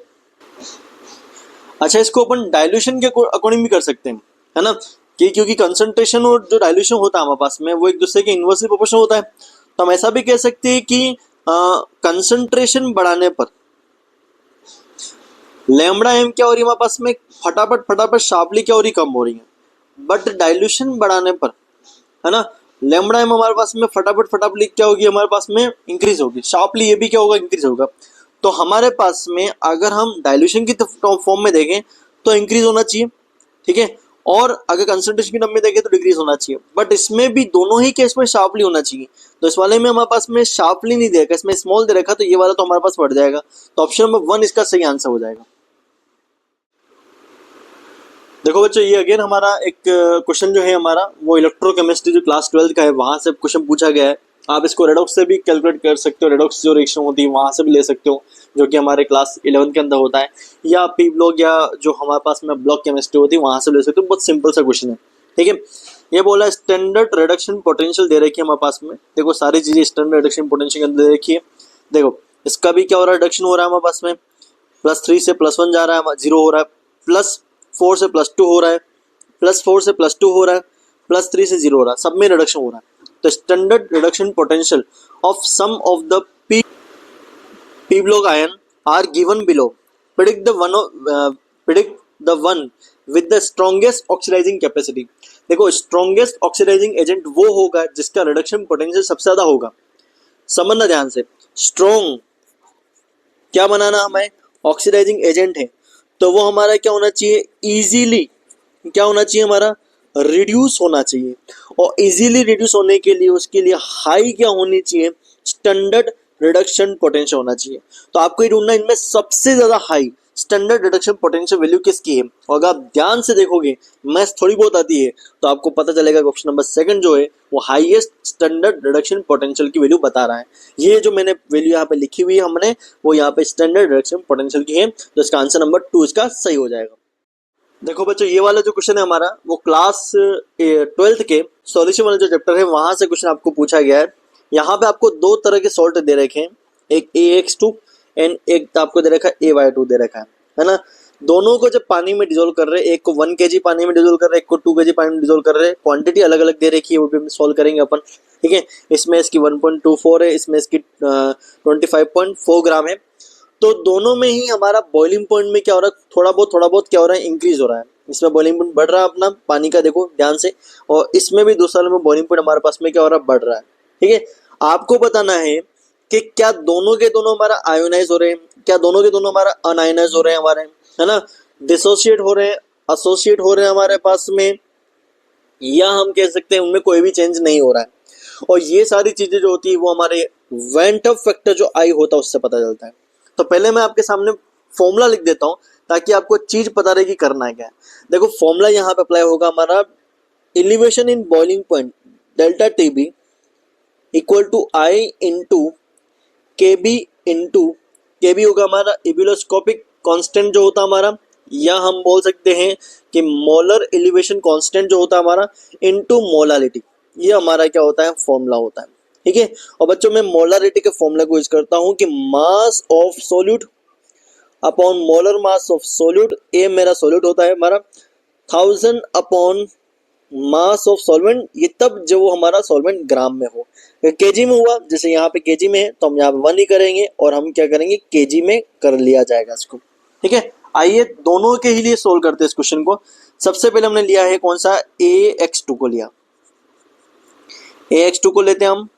अच्छा इसको अपन डाइल्यूशन के अकॉर्डिंग भी कर सकते हैं, है ना, कि क्योंकि कंसंट्रेशन और जो डाइल्यूशन होता है हमारे पास में वो एक दूसरे के इन्वर्सली प्रोपोर्शनल होता है। तो हम ऐसा भी कह सकते हैं कि कंसंट्रेशन बढ़ाने पर लैम्बडा एम क्या हो रही है हमारे पास में, फटाफट फटाफट शार्पली क्या हो रही, कम हो रही है। बट डाइल्यूशन बढ़ाने पर, है ना, लैम्बडा एम हमारे पास में फटाफट फटाफट क्या होगी, हमारे पास में इंक्रीज होगी, शार्पली ये भी क्या होगा, इंक्रीज होगा। तो हमारे पास में अगर हम डाइल्यूशन की फॉर्म में देखें तो इंक्रीज होना चाहिए। ठीक है, और अगर कंसंट्रेशन की टर्म में देखें तो डिक्रीज होना चाहिए, बट इसमें भी दोनों ही केस में शार्पली होना चाहिए। तो इस वाले में हमारे पास में शार्पली नहीं दे रखा, इसमें स्मॉल दे रखा, तो ये वाला तो हमारे पास बढ़ जाएगा। तो ऑप्शन नंबर 1 इसका सही आंसर हो जाएगा। देखो बच्चों, ये अगेन हमारा एक क्वेश्चन जो है हमारा वो इलेक्ट्रोकेमिस्ट्री जो क्लास 12 का है वहां से क्वेश्चन पूछा गया है। आप इसको रेडॉक्स से भी कैलकुलेट कर सकते हो, रेडॉक्स जो रिएक्शन होती है वहां से भी ले सकते हो, जो कि हमारे क्लास 11 के अंदर होता है, या पी ब्लॉक या जो हमारे पास में ब्लॉक केमिस्ट्री होती है वहां से ले सकते हो। बहुत सिंपल सा क्वेश्चन है। ठीक है, ये बोला स्टैंडर्ड रिडक्शन पोटेंशियल दे रखी है हमारे पास में। देखो सारी चीजें स्टैंडर्ड रिडक्शन पोटेंशियल के अंदर दे रखी है। देखो इसका भी क्या हो रहा है, रिडक्शन हो रहा है हमारे पास में, +3 से +1 जा रहा है, 0 हो रहा है, +4 से +2 हो रहा है, +4 से +2 हो रहा है, +3 से 0 हो रहा है, सब में रिडक्शन हो रहा है। तो standard reduction potential of some of the p block ion are given below. Predict the one with the strongest oxidizing capacity. देखो स्ट्रॉन्गेस्ट ऑक्सीडाइजिंग एजेंट वो होगा जिसका रिडक्शन पोटेंशियल सबसे ज्यादा होगा। समझना ध्यान से, स्ट्रॉन्ग क्या बनाना हमें, ऑक्सीडाइजिंग एजेंट है, तो वो हमारा क्या होना चाहिए, इजीली क्या होना चाहिए, हमारा रिड्यूस होना चाहिए। और इजीली रिड्यूस होने के लिए उसके लिए हाई क्या होनी चाहिए, स्टैंडर्ड रिडक्शन पोटेंशियल होना चाहिए। तो आपको ये ढूंढना इनमें सबसे ज्यादा high standard reduction potential value किसकी है। और अगर आप ध्यान से देखोगे, मैथ्स थोड़ी बहुत आती है, तो आपको पता चलेगा कि ऑप्शन नंबर 2 जो है वो हाईएस्ट स्टैंडर्ड रिडक्शन पोटेंशियल की वैल्यू बता रहा है। ये जो मैंने वैल्यू यहाँ पे लिखी हुई है हमने, वो यहाँ पे स्टैंडर्ड रिडक्शन पोटेंशियल की है। तो इसका आंसर नंबर 2 इसका सही हो जाएगा। देखो बच्चों, ये वाला जो क्वेश्चन है हमारा वो क्लास 12 के सॉल्यूशन वाला जो चैप्टर है वहां से क्वेश्चन आपको पूछा गया है। यहाँ पे आपको 2 तरह के सॉल्ट दे रखे हैं, एक AX2 एंड एक आपको दे रखा है AY2 दे रखा है ना। दोनों को जब पानी में डिजोल्व कर रहे हैं, एक को 1 kg पानी में डिजोल्व कर रहे हैं, एक को 2 kg पानी में डिजोल्व कर रहे हैं, क्वांटिटी अलग अलग दे रखी है, वो भी हम सॉल्व करेंगे अपन। ठीक है, इसमें इसकी 1.24 है, इसमें इसकी 25.4 ग्राम है। तो दोनों में ही हमारा बॉइलिंग पॉइंट में क्या हो रहा है, थोड़ा बहुत क्या हो रहा है, इंक्रीज हो रहा है। इसमें बॉइलिंग पॉइंट बढ़ रहा है अपना पानी का, देखो ध्यान से, और इसमें भी दूसरे में बॉइलिंग पॉइंट हमारे पास में क्या हो रहा है, बढ़ रहा है। ठीक है, आपको बताना है कि क्या दोनों के दोनों हमारा आयोनाइज हो रहे हैं, क्या दोनों के दोनों हमारा अनआयोनाइज हो रहे हैं हमारे, है ना, डिसोसिएट हो रहे हैं, एसोसिएट हो रहे हैं हमारे पास में, या हम कह सकते हैं उनमें कोई भी चेंज नहीं हो रहा है। और ये सारी चीजें जो होती है वो हमारे वेंट अप फैक्टर जो आई होता है उससे पता चलता है। तो पहले मैं आपके सामने फॉर्मूला लिख देता हूं ताकि आपको चीज पता रहे कि करना है क्या है। देखो फॉर्मूला यहाँ पे अप्लाई होगा हमारा, elevation in boiling point delta TB equal to I into KB होगा हमारा एबिलोस्कोपिक कांस्टेंट जो होता है हमारा, या हम बोल सकते हैं कि मोलर एलिवेशन कांस्टेंट जो होता है हमारा इनटू मोलारिटी। ये हमारा क्या होता है, फॉर्मूला होता है। ठीक है, और बच्चों मैं मोलारिटी के फॉर्मूला को यूज करता हूं कि mass of solute upon molar mass of solute, A मेरा सोल्यूट होता है हमारा, 1000 अपॉन मास ऑफ सॉल्वेंट, ये तब जब वो हमारा सॉल्वेंट ग्राम में हो। केजी में हुआ, जैसे यहाँ पे केजी में है तो हम यहाँ पे 1 ही करेंगे और हम क्या करेंगे, केजी में कर लिया जाएगा इसको। ठीक है, आइए दोनों के ही लिए सोल्व करते हैं इस क्वेश्चन को। सबसे पहले हमने लिया है कौन सा, AX2 को लिया, AX2 को लेते हैं हम।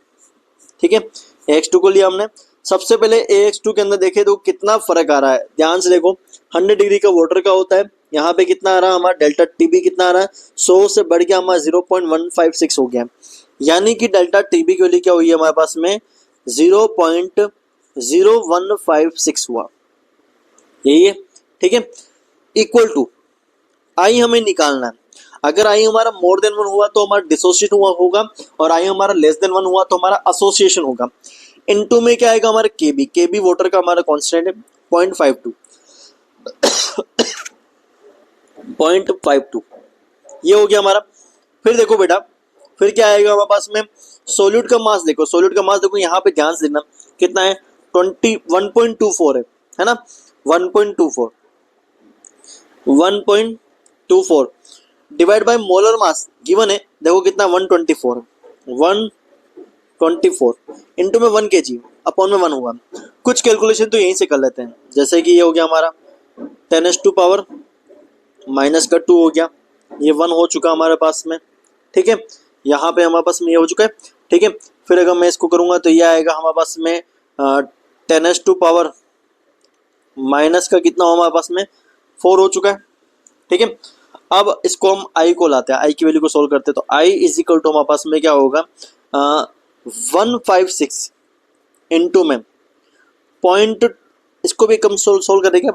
ठीक है, AX2 को लिया हमने। सबसे पहले AX2 के अंदर देखे तो कितना फर्क आ रहा है, ध्यान से देखो। 100 डिग्री का वाटर का होता है, यहाँ पे कितना आ रहा है हमारा डेल्टा TB कितना आ रहा है, 100 से बढ़ के हमारा 0.156 हो गया, यानी कि डेल्टा TB के लिए क्या हुई है हमारे पास में 0.0156 हुआ, यही है। ठीक है, इक्वल टू आई हमें निकालना है। अगर आई हमारा मोर देन वन हुआ तो हमारा डिसोसिएट हुआ होगा, और आई हमारा लेस देन वन हुआ तो हमारा एसोसिएशन होगा। इनटू में क्या आएगा हमारा केबी, केबी वाटर का हमारा कांस्टेंट है 0.52 0.52, ये हो गया हमारा। फिर देखो बेटा, फिर क्या आएगा हमारे पास में, सोल्यूट का मास देखो, सोल्यूट का मास देखो यहाँ पे ध्यान से देखना कितना है, 1.24 है ना, 1.24 1.24 divide by molar mass given है, देखो कितना 124 124 इंटू में 1 kg अपॉन में 1 हुआ। कुछ कैलकुलेशन तो यहीं से कर लेते हैं, जैसे कि ये हो गया हमारा 10⁻² पावर माइनस का 2 हो गया, ये 1 हो चुका हमारे पास में, ठीक है। यहाँ पे हमारे पास में ये हो चुका है, ठीक है। फिर अगर मैं इसको करूँगा तो ये आएगा हमारे पास में 10⁻² पावर माइनस का कितना हो हमारे पास में 4 हो चुका है, ठीक है। अब इसको हम आई को लाते हैं, आई की वैल्यू को सोल्व करते हैं, तो आई इज इक्वल टू हमारे पास में क्या होगा 156 इंटू में पॉइंट, इसको भी कम सोल्व कर देंगे,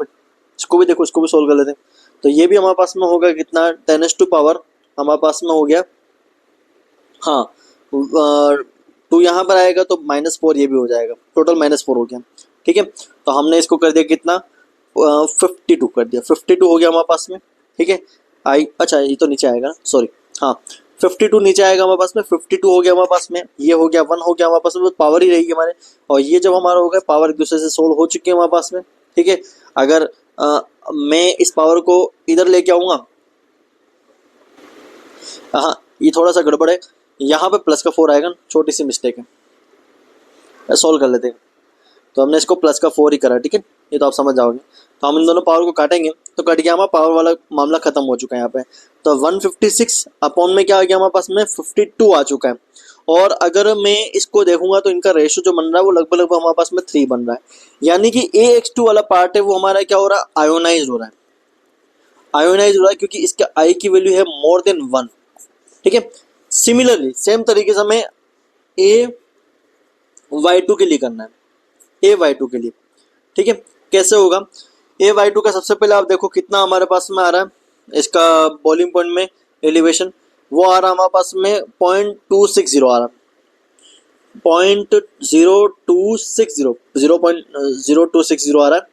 इसको भी देखो, इसको भी सोल्व कर लेते हैं, तो ये भी हमारे पास में होगा कितना 10⁻² पावर हमारे पास में हो गया, हाँ 2 यहाँ पर आएगा तो -4 ये भी हो जाएगा, टोटल -4 हो गया, ठीक है। तो हमने इसको कर दिया कितना 52 कर दिया, 52 हो गया हमारे पास में, ठीक है। आई अच्छा ये तो नीचे आएगा, सॉरी, हाँ 52 नीचे आएगा हमारे पास में, 52 हो गया हमारे पास में, ये हो गया 1 हो गया हमारे पास में, पावर ही रहेगी हमारे, और ये जब हमारा हो गया पावर एक दूसरे से सोल्व हो चुके हैं हमारे पास में, ठीक है। अगर मैं इस पावर को इधर लेके आऊँगा, हाँ ये थोड़ा सा गड़बड़ है, यहाँ पे प्लस का 4 आएगा, छोटी सी मिस्टेक है, सोल्व कर लेते हैं। तो हमने इसको प्लस का 4 ही करा, ठीक है, ये तो आप समझ जाओगे। तो हम इन दोनों पावर को काटेंगे तो कट गया, हमारा पावर वाला मामला खत्म हो चुका है यहाँ पे। तो 156 अपॉन में क्या आ गया हमारे पास में 52 आ चुका है, और अगर मैं इसको देखूंगा तो इनका रेशो जो बन रहा है वो लगभग लगभग हमारे पास में 3 बन रहा है, यानी कि AX2 वाला पार्ट है वो हमारा क्या हो रहा है, आयोनाइज हो रहा है, आयोनाइज हो रहा है, क्योंकि इसका आई की वैल्यू है मोर देन 1, ठीक है। सिमिलरली सेम तरीके से हमें AY2 के लिए करना है, AY2 के लिए, ठीक है। कैसे होगा, AY2 का सबसे पहले आप देखो कितना हमारे पास में आ रहा है, इसका बॉइलिंग पॉइंट में एलिवेशन वो आ रहा है हमारे पास में 0.260 आ रहा है, 0.0260 आ रहा है,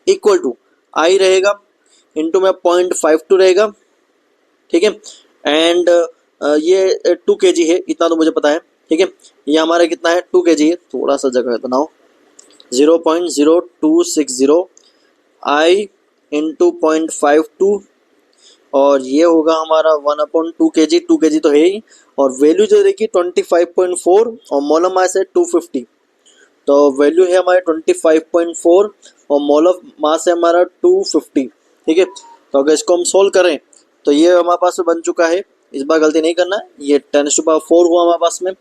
इक्वल टू आई रहेगा इंटू में 0.52 रहेगा, ठीक है। एंड ये 2 kg है, इतना तो मुझे पता है, ठीक है। ये हमारा कितना है 2 kg है, थोड़ा सा जगह बनाओ, 0.0260 आई इंटू 0.52, और ये होगा हमारा 1/2 kg, 2 kg तो है ही, और वैल्यू जो रहेगी 25.4, और मोलर मास है 250, तो वैल्यू है हमारे 25.4 और मोलर मास है हमारा 250, ठीक है। तो अगर इसको हम सोल्व करें तो ये हमारे पास में बन चुका है, इस बार गलती नहीं करना है, ये 10⁻4 हुआ हमारे पास में,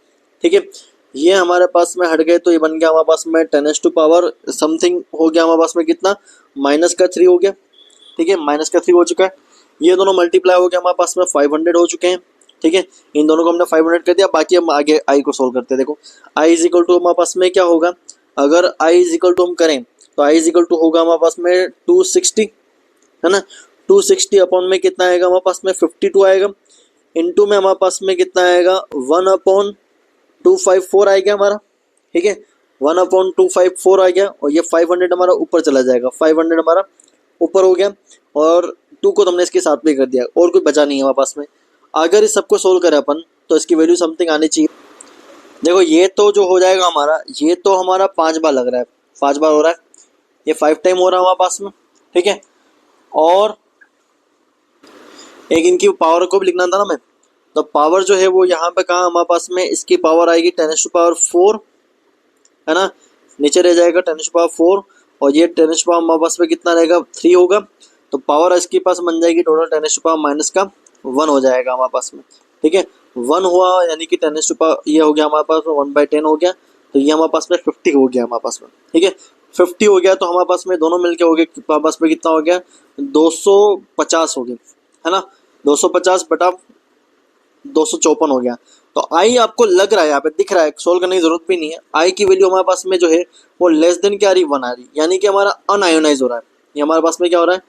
ठीक है। ये हमारे पास में हट गए तो ये बन गया हमारे पास में 10⁻⁻ समथिंग हो गया हमारे पास में कितना -3 हो गया, ठीक है, -3 हो चुका है। ये दोनों मल्टीप्लाई हो गया हमारे पास में 500 हो चुके हैं, ठीक है। इन दोनों को हमने 500 कर दिया, बाकी हम आगे आई को सोल्व करते हैं। देखो आई इज इक्वल टू हमारे पास में क्या होगा, अगर आई इज इक्वल टू हम करें तो आई इज इक्वल टू होगा हमारे पास में 260, है ना, 260 अपॉन में कितना आएगा हमारे पास में 52 आएगा, इनटू में हमारे पास में कितना आएगा 1/254 आएगा हमारा, ठीक है, 1/254 आ गया, और ये 500 हमारा ऊपर चला जाएगा, 500 हमारा ऊपर हो गया, और 2 को तो हमने इसके साथ में कर दिया, और कोई बचा नहीं है हमारे पास में। अगर इस सबको सोल्व करें अपन तो इसकी वैल्यू समथिंग आनी चाहिए। देखो ये तो जो हो जाएगा हमारा, ये तो हमारा 5 बार लग रहा है, 5 बार हो रहा है, ये 5 टाइम हो रहा है हमारे पास में, ठीक है। और एक इनकी पावर को भी लिखना था ना मैं, तो पावर जो है वो यहाँ पे कहाँ हमारे पास में, इसकी पावर आएगी 10⁻4, है ना, नीचे रह जाएगा 10⁻4, और ये 10 हमारे पास में कितना रहेगा 3 होगा, तो पावर इसके पास बन जाएगी टोटल 10⁻⁻1 हो जाएगा हमारे पास में, ठीक है। 1 हुआ यानी कि 10 ये हो गया हमारे पास में 1/10 हो गया, तो ये हमारे पास में 50 हो गया हमारे पास में, ठीक है। 50 हो गया तो हमारे पास में दोनों मिलके हो गए, हमारे पास में कितना हो गया 250 हो गया, है ना, 250 बटा 254 हो गया। तो आई आपको लग रहा है यहाँ पे दिख रहा है, सोल्व करने की जरूरत भी नहीं है। आई की वैल्यू हमारे पास में जो है वो लेस देन क्या आ रही 1 आ रही, यानी कि हमारा अनआयोनाइज हो रहा है, ये हमारे पास में क्या हो रहा है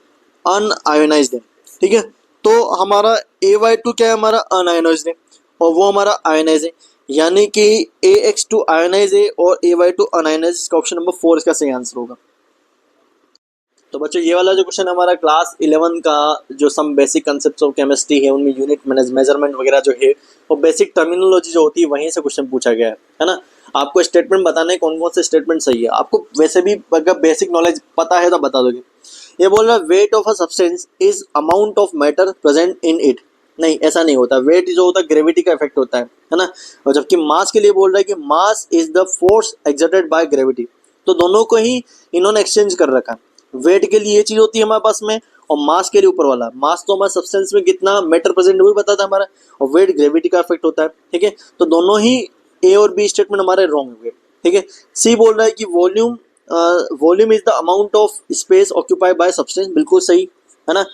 अनआयोनाइज्ड है, ठीक है। तो हमारा AY2 क्या है, हमारा अनआयनाइज्ड है और वो हमारा आयनाइज है, यानी कि AX2 आयनाइज है और AY2 अनआयनाइज। इसका ऑप्शन नंबर 4 इसका सही आंसर होगा। तो बच्चों ये वाला जो क्वेश्चन हमारा क्लास 11 का जो some basic concepts of chemistry है उनमें यूनिट मेजरमेंट वगैरह जो है वो बेसिक टर्मिनोलॉजी जो होती है वहीं से क्वेश्चन पूछा गया है ना। आपको स्टेटमेंट बताना है कौन कौन से स्टेटमेंट सही है। आपको वैसे भी अगर बेसिक नॉलेज पता है तो बता दोगे। ये बोल रहा है weight of a substance is amount of matter present in it. नहीं, ऐसा नहीं होता। वेट जो होता है ग्रेविटी का इफेक्ट होता है ना। और जबकि मास के लिए बोल रहा है कि mass is the force exerted by gravity. तो दोनों को ही इन्होंने एक्सचेंज कर रखा। वेट के लिए ये चीज होती है हमारे पास में और मास के लिए ऊपर वाला। मास तो हमारे सब्सटेंस में कितना मैटर प्रेजेंट वही बताता है हमारा, और वेट ग्रेविटी का इफेक्ट होता है। ठीक है, तो दोनों ही ए और बी स्टेटमेंट हमारे रॉन्ग हुए। ठीक है, सी बोल रहा है कि volume is the amount of space occupied by substance. बिल्कुल सही है ना।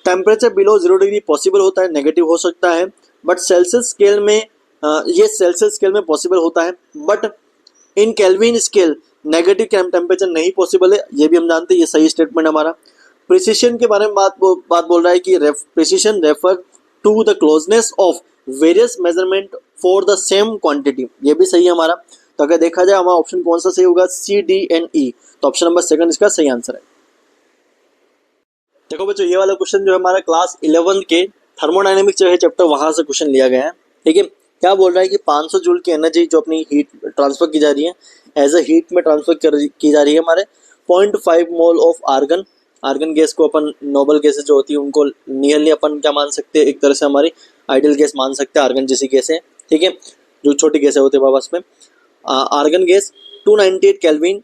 टेम्परेचर बिलो 0 डिग्री पॉसिबल होता है, नेगेटिव हो सकता है, बट सेल्सियस स्केल में ये सेल्सियस स्केल में पॉसिबल होता है, but in kelvin scale negative temperature नहीं पॉसिबल है। ये भी हम जानते हैं, ये सही स्टेटमेंट हमारा। प्रिसिशन के बारे में बात बोल रहा है कि precision refer to the closeness of various measurement for the same quantity. ये भी सही है हमारा। तो अगर देखा जाए हमारा ऑप्शन कौन सा सही होगा, सी डी एंड ई। तो ऑप्शन नंबर 2 इसका सही आंसर है। देखो बच्चों ये वाला क्वेश्चन जो है हमारा क्लास 11 के थर्मोडायनेमिक्स जो है चैप्टर वहां से क्वेश्चन लिया गया है। ठीक है, क्या बोल रहा है कि 500 जूल की एनर्जी जो अपनी हीट ट्रांसफर की जा रही है एज अ हीट में ट्रांसफर की जा रही है हमारे 0.5 mole of argon. Argon gas को अपन नोबल गैसेज जो होती है उनको नियरली अपन क्या मान सकते हैं, एक तरह से हमारी आइडियल गैस मान सकते हैं। आर्गन जैसी गैस है, ठीक है, जो छोटी गैसें होती है वापस में। आर्गन गैस 298 केल्विन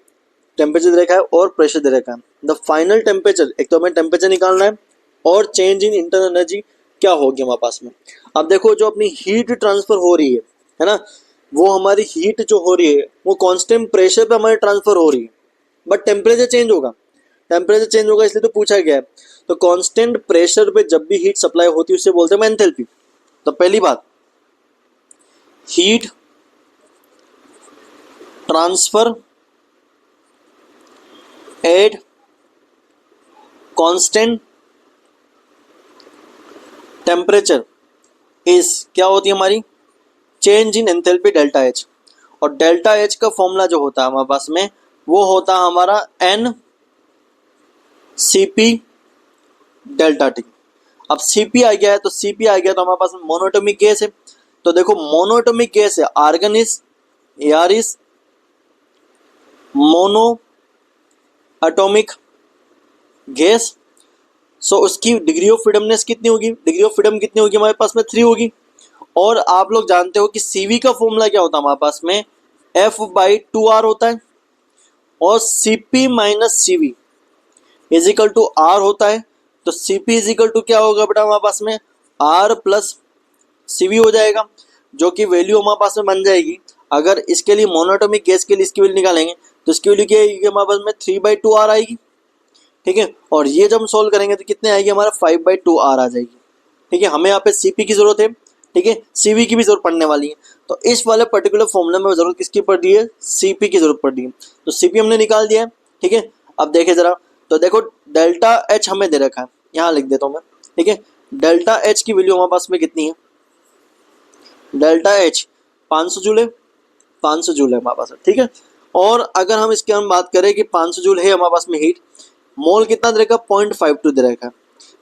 टेम्परेचर दे रखा है और प्रेशर दे रखा है। द फाइनल टेम्परेचर, एक तो हमें टेम्परेचर निकालना है और चेंज इन इंटरनल एनर्जी क्या होगी हमारे पास में। अब देखो जो अपनी हीट ट्रांसफर हो रही है ना, वो हमारी हीट जो हो रही है वो कांस्टेंट प्रेशर पे हमारी ट्रांसफर हो रही है, बट टेम्परेचर चेंज होगा। टेम्परेचर चेंज होगा इसलिए तो पूछा गया है। तो कांस्टेंट प्रेशर पे जब भी हीट सप्लाई होती है उसे बोलते हैं एंथैल्पी। तो पहली बात, heat transfer at constant temperature is क्या होती है हमारी, change in enthalpy delta H. और डेल्टा एच का फॉर्मूला जो होता है हमारे पास में वो होता है हमारा एन सीपी डेल्टा टी। अब सीपी आ गया है तो सीपी आ गया तो हमारे पास में मोनोएटॉमिक गैस है। तो देखो मोनोएटॉमिक गैस है, argon is air is monoatomic gas. So उसकी डिग्री ऑफ फ्रीडमनेस कितनी होगी, डिग्री ऑफ फ्रीडम कितनी होगी हमारे पास में 3 होगी। और आप लोग जानते हो कि सीवी का फॉर्मूला क्या होता है हमारे पास में, F/2R होता है और CP minus CV is equal to R होता है। तो CP इज इक्वल टू क्या होगा बेटा हमारे पास में R प्लस CV हो जाएगा, जो कि वैल्यू हमारे पास में बन जाएगी। अगर इसके लिए मोनोएटॉमिक गैस के लिए इसकी वैल्यू निकालेंगे तो इसकी वैल्यू क्या आएगी हमारे पास में 3/2R आएगी। ठीक है, और ये जब हम सोल्व करेंगे तो कितने आएगी हमारा 5/2R आ जाएगी। ठीक है, हमें यहाँ पे CP की जरूरत है, ठीक है, CV की भी जरूरत पड़ने वाली है। तो इस वाले पर्टिकुलर फॉर्मूले में जरूरत किसकी पड़ रही है, CP की जरूरत पड़ रही है। तो CP हमने निकाल दिया है। ठीक है, अब देखे जरा, तो देखो डेल्टा H हमें दे रखा है, यहाँ लिख देता हूँ मैं। ठीक है, डेल्टा H की वैल्यू हमारे पास में कितनी है, डेल्टा H 500 जूल है, 500 जूल है हमारे पास। ठीक है, और अगर हम इसके हम बात करें कि 500 जूल है हमारे पास में हीट, मोल कितना दे रखा, 0.52 दे रखा है।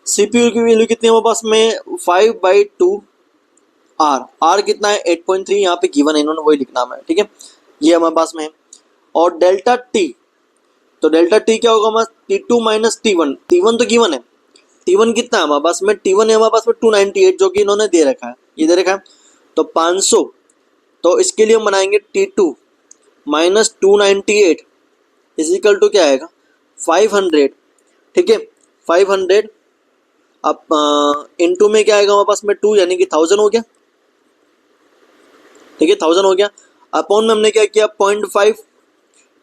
सीपीयू की वैल्यू कितनी है हमारे पास में 5/2R। R कितना है 8.3, यहाँ पे गिवन है, इन्होंने वही लिखना है। ठीक है, ये हमारे पास में है। और डेल्टा टी, तो डेल्टा टी क्या होगा हमारा T2 माइनस T1। T1 तो गिवन है, T1 कितना है हमारे पास में, T1 है हमारे पास में 298 जो कि इन्होंने दे रखा है, ये दे रखा है। तो 500, तो इसके लिए हम बनाएंगे T2 minus 298 is equal to क्या आएगा 500। ठीक है, 500 अब इनटू में क्या आएगा हमारे पास में 2 यानी कि 1000 हो गया। ठीक है, 1000 हो गया। अपॉन में हमने क्या किया 0.5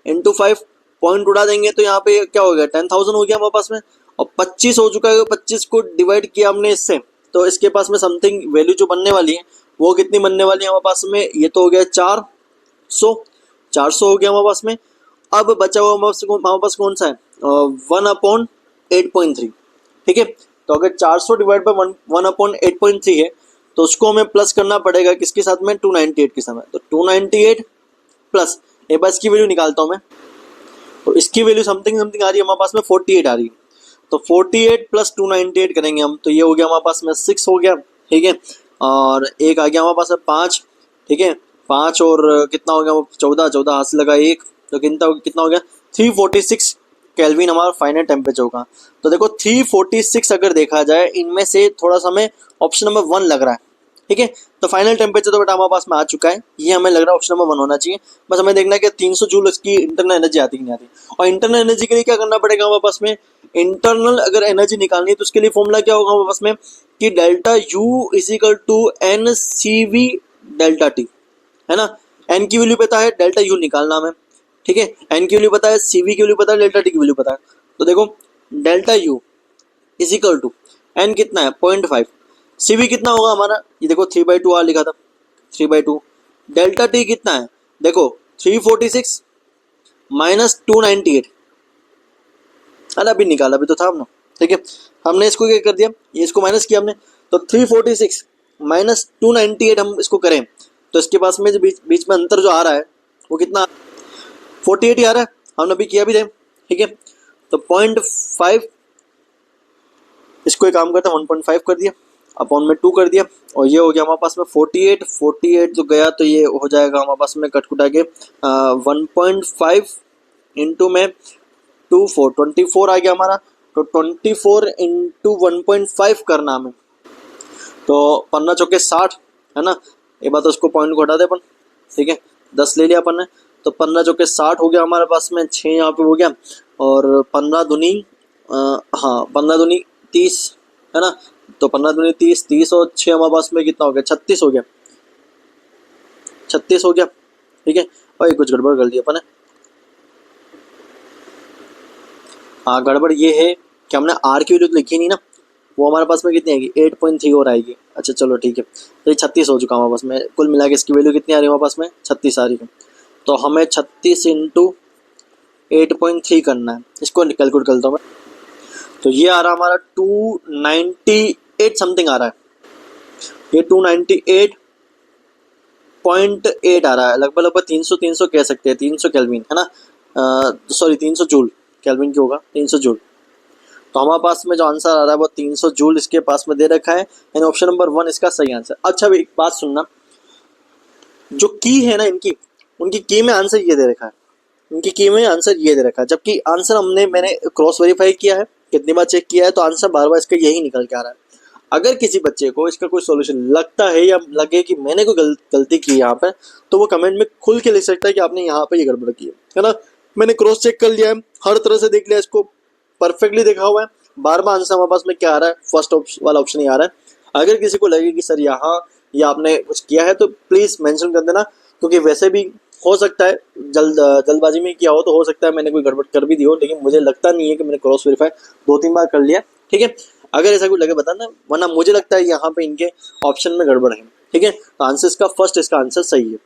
इंटू 5, पॉइंट उड़ा देंगे तो यहाँ पे क्या हो गया 10,000 हो गया हमारे पास में। और 25 हो चुका है, 25 को डिवाइड किया हमने इससे, तो इसके पास में समथिंग वैल्यू जो बनने वाली है वो कितनी बनने वाली है हमारे पास में, ये तो हो गया 400 हो गया हमारे पास में। अब बचा हुआ हमारे पास कौन सा है 1/8.3। ठीक है, तो अगर 400 डिवाइड बाई 1/8.3 है तो उसको हमें प्लस करना पड़ेगा किसके साथ में, 298 के समय। तो 298 प्लस एक बार इसकी वैल्यू निकालता हूँ मैं, तो इसकी वैल्यू समथिंग समथिंग आ रही है हमारे पास में 48 आ रही है। तो 48 प्लस 298 करेंगे हम, तो ये हो गया हमारे पास में 6 हो गया, ठीक है। और एक आ गया हमारे पास में 5, ठीक है। 5 और कितना हो गया, 14, 14 हाथ से लगा एक, तो कितना हो गया 346 केल्विन हमारा फाइनल टेम्परेचर होगा। तो देखो 346 अगर देखा जाए, इनमें से थोड़ा सा हमें ऑप्शन नंबर 1 लग रहा है, ठीक है। तो फाइनल टेम्परेचर तो बेटा हमारे पास में आ चुका है, ये हमें लग रहा है ऑप्शन नंबर 1 होना चाहिए। बस हमें देखना है कि 300 जूल इसकी इंटरनल एनर्जी आती कि नहीं आती। और इंटरनल एनर्जी के लिए क्या करना पड़ेगा हमारे पास में, इंटरनल अगर एनर्जी निकालनी है तो उसके लिए फॉर्मूला क्या होगा हमारे पास में कि delta U is equal to n C V delta T, है ना। एन की वैल्यू पता है, डेल्टा यू निकालना हमें, ठीक है। एन की वैल्यू पता है, सी वी की वैल्यू पता है, डेल्टा टी की वैल्यू पता है। तो देखो delta U is equal to n कितना है 0.5, सी वी कितना होगा हमारा, ये देखो 3/2 आर लिखा था, 3/2। डेल्टा टी कितना है, देखो 346 माइनस 298, अरे अभी निकाला, अभी तो था हमने, ठीक है। हमने इसको क्या कर दिया, ये इसको माइनस किया हमने, तो 346 माइनस 298 हम इसको करें तो इसके पास में जो बीच में अंतर जो आ रहा है वो कितना, 48 ही आ रहा है, हमने अभी किया भी थे, ठीक है। तो 0.5, इसको एक काम करते हैं 1.5 कर दिया, अपॉन में 2 कर दिया, और ये हो गया हमारे पास में 48 जो गया तो ये हो जाएगा हमारे पास में कटकुटा के 1.5 इंटू में 24 आ गया हमारा। तो 24 इंटू 1.5 करना हमें, तो 15 चौके 60, है ना। एक बात तो उसको पॉइंट को हटा दे अपन, ठीक है, 10 ले लिया अपन ने, तो 15 चौके 60 हो गया हमारे पास में, 6 यहाँ पे हो गया, और 15 दूनी हाँ 15 दूनी 30, है ना। तो 15 दूनी 30, 30 और 6 हमारे पास में कितना हो गया, 36 हो गया, 36 हो गया, ठीक है। और ये कुछ गड़बड़ कर दिया अपन ने, हाँ गड़बड़ ये है कि हमने आर की वैल्यू तो लिखी नहीं ना, वो हमारे पास में कितनी आएगी 8.3 और आएगी। अच्छा चलो ठीक है, तो ये 36 हो चुका हमारे पास में, कुल मिला के इसकी वैल्यू कितनी आ रही है हमारे पास में 36 आ रही है। तो हमें 36 इंटू 8.3 करना है, इसको कैलकुलेट करता हूँ मैं। तो ये आ रहा हमारा 298 समथिंग आ रहा है, ये 298.8 आ रहा है, लगभग लगभग 300 कह सकते हैं, 300 केल्विन, है ना। सॉरी 300 जूल, केल्विन क्यों होगा, 300 जूल। तो हमारे पास में जो आंसर आ रहा है वो 300 जूल इसके पास में दे रखा है, यानी ऑप्शन नंबर 1 इसका सही आंसर। अच्छा एक बात सुनना, जो की है ना इनकी, उनकी की में आंसर ये दे रखा है, इनकी की में आंसर ये दे रखा है, जबकि आंसर मैंने क्रॉस वेरीफाई किया है, कितनी बार चेक किया है, तो आंसर बार बार इसका यही निकल के आ रहा है। अगर किसी बच्चे को इसका कोई सॉल्यूशन लगता है या लगे कि मैंने कोई गलती की यहाँ पे, तो वो कमेंट में खुल के लिख सकता है कि आपने यहाँ पे ये गड़बड़ की है ना। मैंने क्रॉस चेक कर लिया है, हर तरह से देख लिया, इसको परफेक्टली देखा हुआ है, बार बार आंसर हमारे पास में क्या आ रहा है, फर्स्ट वाला ऑप्शन ही आ रहा है। अगर किसी को लगे कि सर यहाँ या आपने कुछ किया है तो प्लीज़ मेंशन कर देना, क्योंकि वैसे भी हो सकता है जल्दबाजी में किया हो, तो हो सकता है मैंने कोई गड़बड़ कर भी दी हो, लेकिन मुझे लगता नहीं है कि मैंने क्रॉस वेरीफाई 2-3 बार कर लिया, ठीक है। अगर ऐसा कुछ लगे बताना, वरना मुझे लगता है यहाँ पे इनके ऑप्शन में गड़बड़ है, ठीक है। तो आंसर इसका फर्स्ट, इसका आंसर सही है।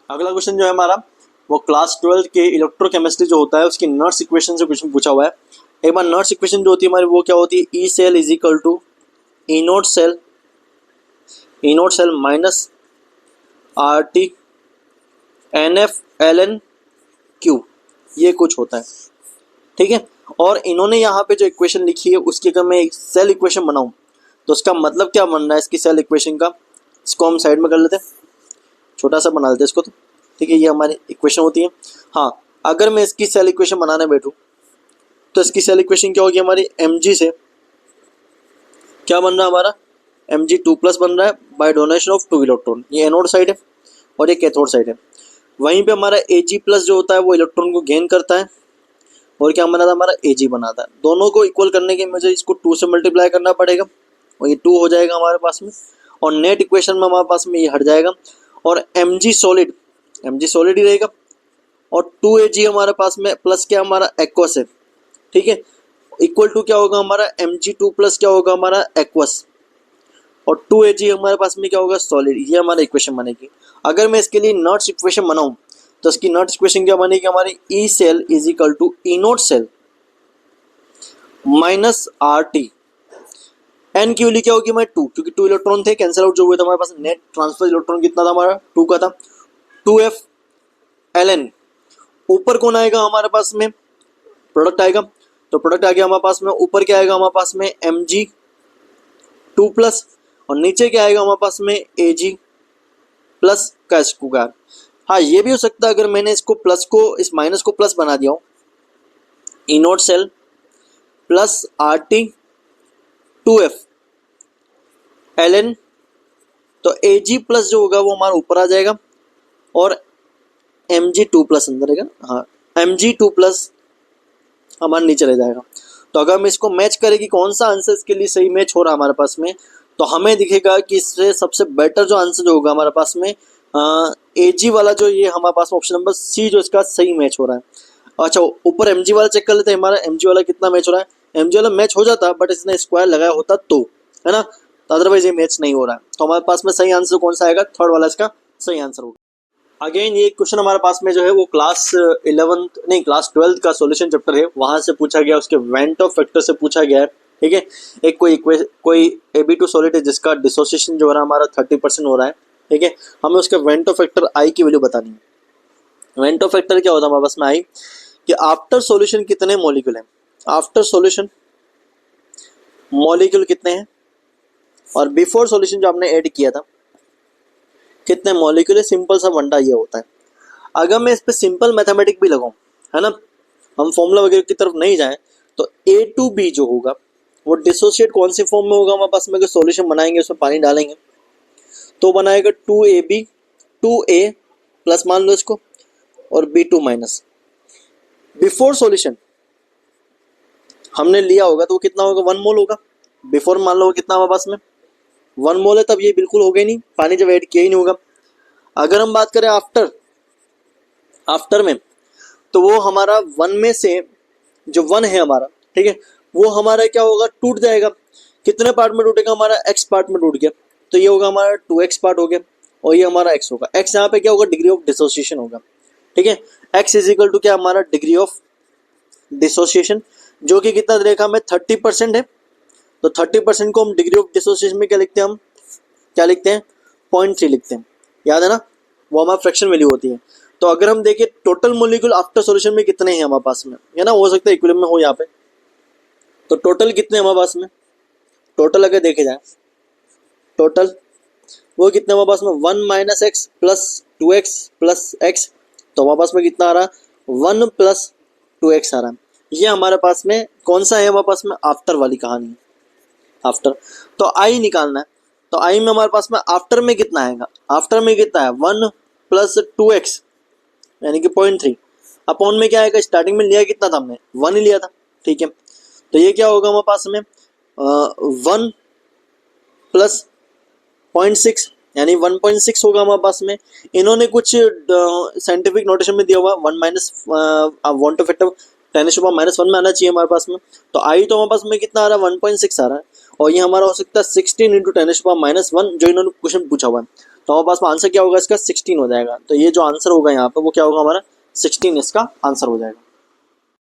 अगला क्वेश्चन जो है हमारा वो क्लास 12 के इलेक्ट्रोकेमिस्ट्री जो होता है उसकी नर्स इक्वेशन से क्वेश्चन पूछा हुआ है। एक बार नर्स इक्वेशन जो होती है हमारी वो क्या होती है, E cell is equal to E naught cell minus R T n F l n Q, ये कुछ होता है, ठीक है। और इन्होंने यहाँ पे जो इक्वेशन लिखी है उसकी अगर मैं एक सेल इक्वेशन बनाऊं तो उसका मतलब क्या बन रहा है इसकी सेल इक्वेशन का, इसको हम साइड में कर लेते हैं, छोटा सा बना लेते हैं इसको, तो ठीक है, ये हमारी इक्वेशन होती है। हाँ अगर मैं इसकी सेल इक्वेशन बनाने बैठूं तो इसकी सेल इक्वेशन क्या होगी हमारी, एम जी से क्या बन रहा है हमारा, Mg2+ बन रहा है बाय डोनेशन ऑफ 2 इलेक्ट्रॉन, ये एनोड साइड है और ये कैथोड साइड है। वहीं पे हमारा Ag+ जो होता है वो इलेक्ट्रॉन को गेन करता है और क्या बना था हमारा, Ag बनाता है। दोनों को इक्वल करने के मुझे इसको 2 से मल्टीप्लाई करना पड़ेगा और ये 2 हो जाएगा हमारे पास में, और नेट इक्वेशन में हमारे पास में ये हट जाएगा और Mg सॉलिड ही रहेगा, और 2Ag हमारे पास में प्लस क्या हमारा एक्वस है, ठीक है, इक्वल टू क्या होगा हमारा Mg2+ क्या होगा हमारा एक्वस, और 2Ag हमारे पास में क्या होगा सॉलिड, ये हमारा इक्वेशन बनेगी। अगर मैं इसके लिए नॉट्स इक्वेशन बनाऊं तो इसकी नॉट्स इक्वेशन क्या बनेगी हमारी, E cell is equal to E naught cell minus R T, n की वैल्यू क्या होगी हमारे 2, क्योंकि 2 इलेक्ट्रॉन थे, कैंसिल आउट जो हुए थे हमारे पास, नेट ट्रांसफर इलेक्ट्रॉन कितना था हमारा 2 का था, 2f ln। ऊपर कौन आएगा हमारे पास में, प्रोडक्ट आएगा, तो प्रोडक्ट आ गया हमारे पास में, ऊपर क्या आएगा हमारे पास में Mg2 प्लस, और नीचे क्या आएगा हमारे पास में Ag प्लस का स्क्वायर। हाँ ये भी हो सकता है अगर मैंने इसको प्लस को, इस माइनस को प्लस बना दिया हो, E naught cell plus R T 2f ln, तो Ag प्लस जो होगा वो हमारा ऊपर आ जाएगा और Mg2 प्लस अंदर रहेगा, हाँ Mg2 प्लस हमारे नीचे रह जाएगा। तो अगर हम इसको मैच करें कि कौन सा आंसर इसके लिए सही मैच हो रहा है हमारे पास में, तो हमें दिखेगा कि इससे सबसे बेटर जो आंसर जो होगा हमारे पास में Ag वाला, जो ये हमारे पास ऑप्शन नंबर सी जो इसका सही मैच हो रहा है। अच्छा ऊपर Mg वाला चेक कर लेते हैं, हमारा Mg वाला कितना मैच हो रहा है। Mg वाला मैच हो जाता बट इसने स्क्वायर लगाया होता तो, है ना, तो अदरवाइज ये मैच नहीं हो रहा है। तो हमारे पास में सही आंसर कौन सा आएगा, थर्ड वाला इसका सही आंसर होगा। अगेन ये क्वेश्चन हमारे पास में जो है वो क्लास 11th नहीं क्लास 12th का सॉल्यूशन चैप्टर है, वहां से पूछा गया, उसके वेंट ऑफ फैक्टर से पूछा गया है। ठीक है, एक कोई AB2 सॉलिड है जिसका डिसोसिएशन जो हो रहा है हमारा 30% हो रहा है। ठीक है, हमें उसके वेंट ऑफ फैक्टर I की वैल्यू बतानी है। वेंट ऑफ फैक्टर क्या होता है हमारे पास में I, कि आफ्टर सॉल्यूशन कितने मॉलिक्यूल हैं, आफ्टर सॉल्यूशन मॉलिक्यूल कितने हैं, और बिफोर सॉल्यूशन जो आपने ऐड किया था कितने मॉलिक्यूल है। सिंपल सा वंडा ये होता है। अगर मैं इस पे सिंपल मैथमेटिक भी लगाऊं, है ना, हम फॉर्मूला वगैरह की तरफ नहीं जाएं, तो A टू B जो होगा वो डिसोशिएट कौन सी फॉर्म में होगा हमारे पास में, अगर सॉल्यूशन बनाएंगे उसमें पानी डालेंगे तो बनाएगा 2AB 2A प्लस मान लो इसको, और B2 माइनस। बिफोर सॉल्यूशन हमने लिया होगा तो वो कितना होगा, 1 मोल होगा। बिफोर मान लो कितना हमारे पास में 1 मोल है, तब ये बिल्कुल हो गया नहीं, पानी जब ऐड किया ही नहीं होगा। अगर हम बात करें आफ्टर में, तो वो हमारा 1 में से जो 1 है हमारा, ठीक है, वो हमारा क्या होगा, टूट जाएगा। कितने पार्ट में टूटेगा, हमारा x पार्ट में टूट गया, तो ये होगा हमारा 2x पार्ट हो गया, और ये हमारा x होगा। x यहाँ पे क्या होगा, डिग्री ऑफ डिसोसिएशन होगा। ठीक है, x इज इक्वल टू क्या, हमारा डिग्री ऑफ डिसोसिएशन, जो कि कितना देखा हमें 30% है। तो 30% को हम डिग्री ऑफ डिसोसिएशन में क्या लिखते हैं, हम क्या लिखते हैं, 0.3 लिखते हैं, याद है ना, वो हमारा फ्रैक्शन वैल्यू होती है। तो अगर हम देखें टोटल मॉलिक्यूल आफ्टर सॉल्यूशन में कितने हैं हमारे पास में, है ना, हो सकता है इक्विलिब्रियम में हो यहाँ पे, तो टोटल कितने हमारे पास में, टोटल अगर देखे जाए टोटल वो कितने हमारे पास में 1 minus x plus 2x plus x, तो हमारे पास में कितना आ रहा है 1 प्लस 2x आ रहा है। ये हमारे पास में कौन सा है, हमारे पास में आफ्टर वाली कहानी है, आफ्टर। तो आई निकालना है, तो आई में हमारे पास में आफ्टर में कितना आएगा, आफ्टर में कितना है 1 प्लस 2x यानी कि 0.3 अपॉन में क्या आएगा, स्टार्टिंग में लिया कितना था हमने 1 ही लिया था। ठीक है, तो ये क्या होगा हमारे पास में 1 प्लस 0.6 यानी 1.6 होगा हमारे पास में। इन्होंने कुछ साइंटिफिक नोटेशन में दिया हुआ 1 माइनस वांट टू फैक्टर 10⁻⁻1 में आना चाहिए हमारे पास में, तो आई तो हमारे पास में कितना आ रहा है 1.6 आ रहा है, और ये हमारा हो सकता है 16 × 10⁻⁻1 जो इन्होंने क्वेश्चन पूछा हुआ है। तो हमारे पास में आंसर क्या होगा इसका 16 हो जाएगा। तो ये जो आंसर होगा यहाँ पे वो क्या होगा हमारा 16 इसका आंसर हो जाएगा।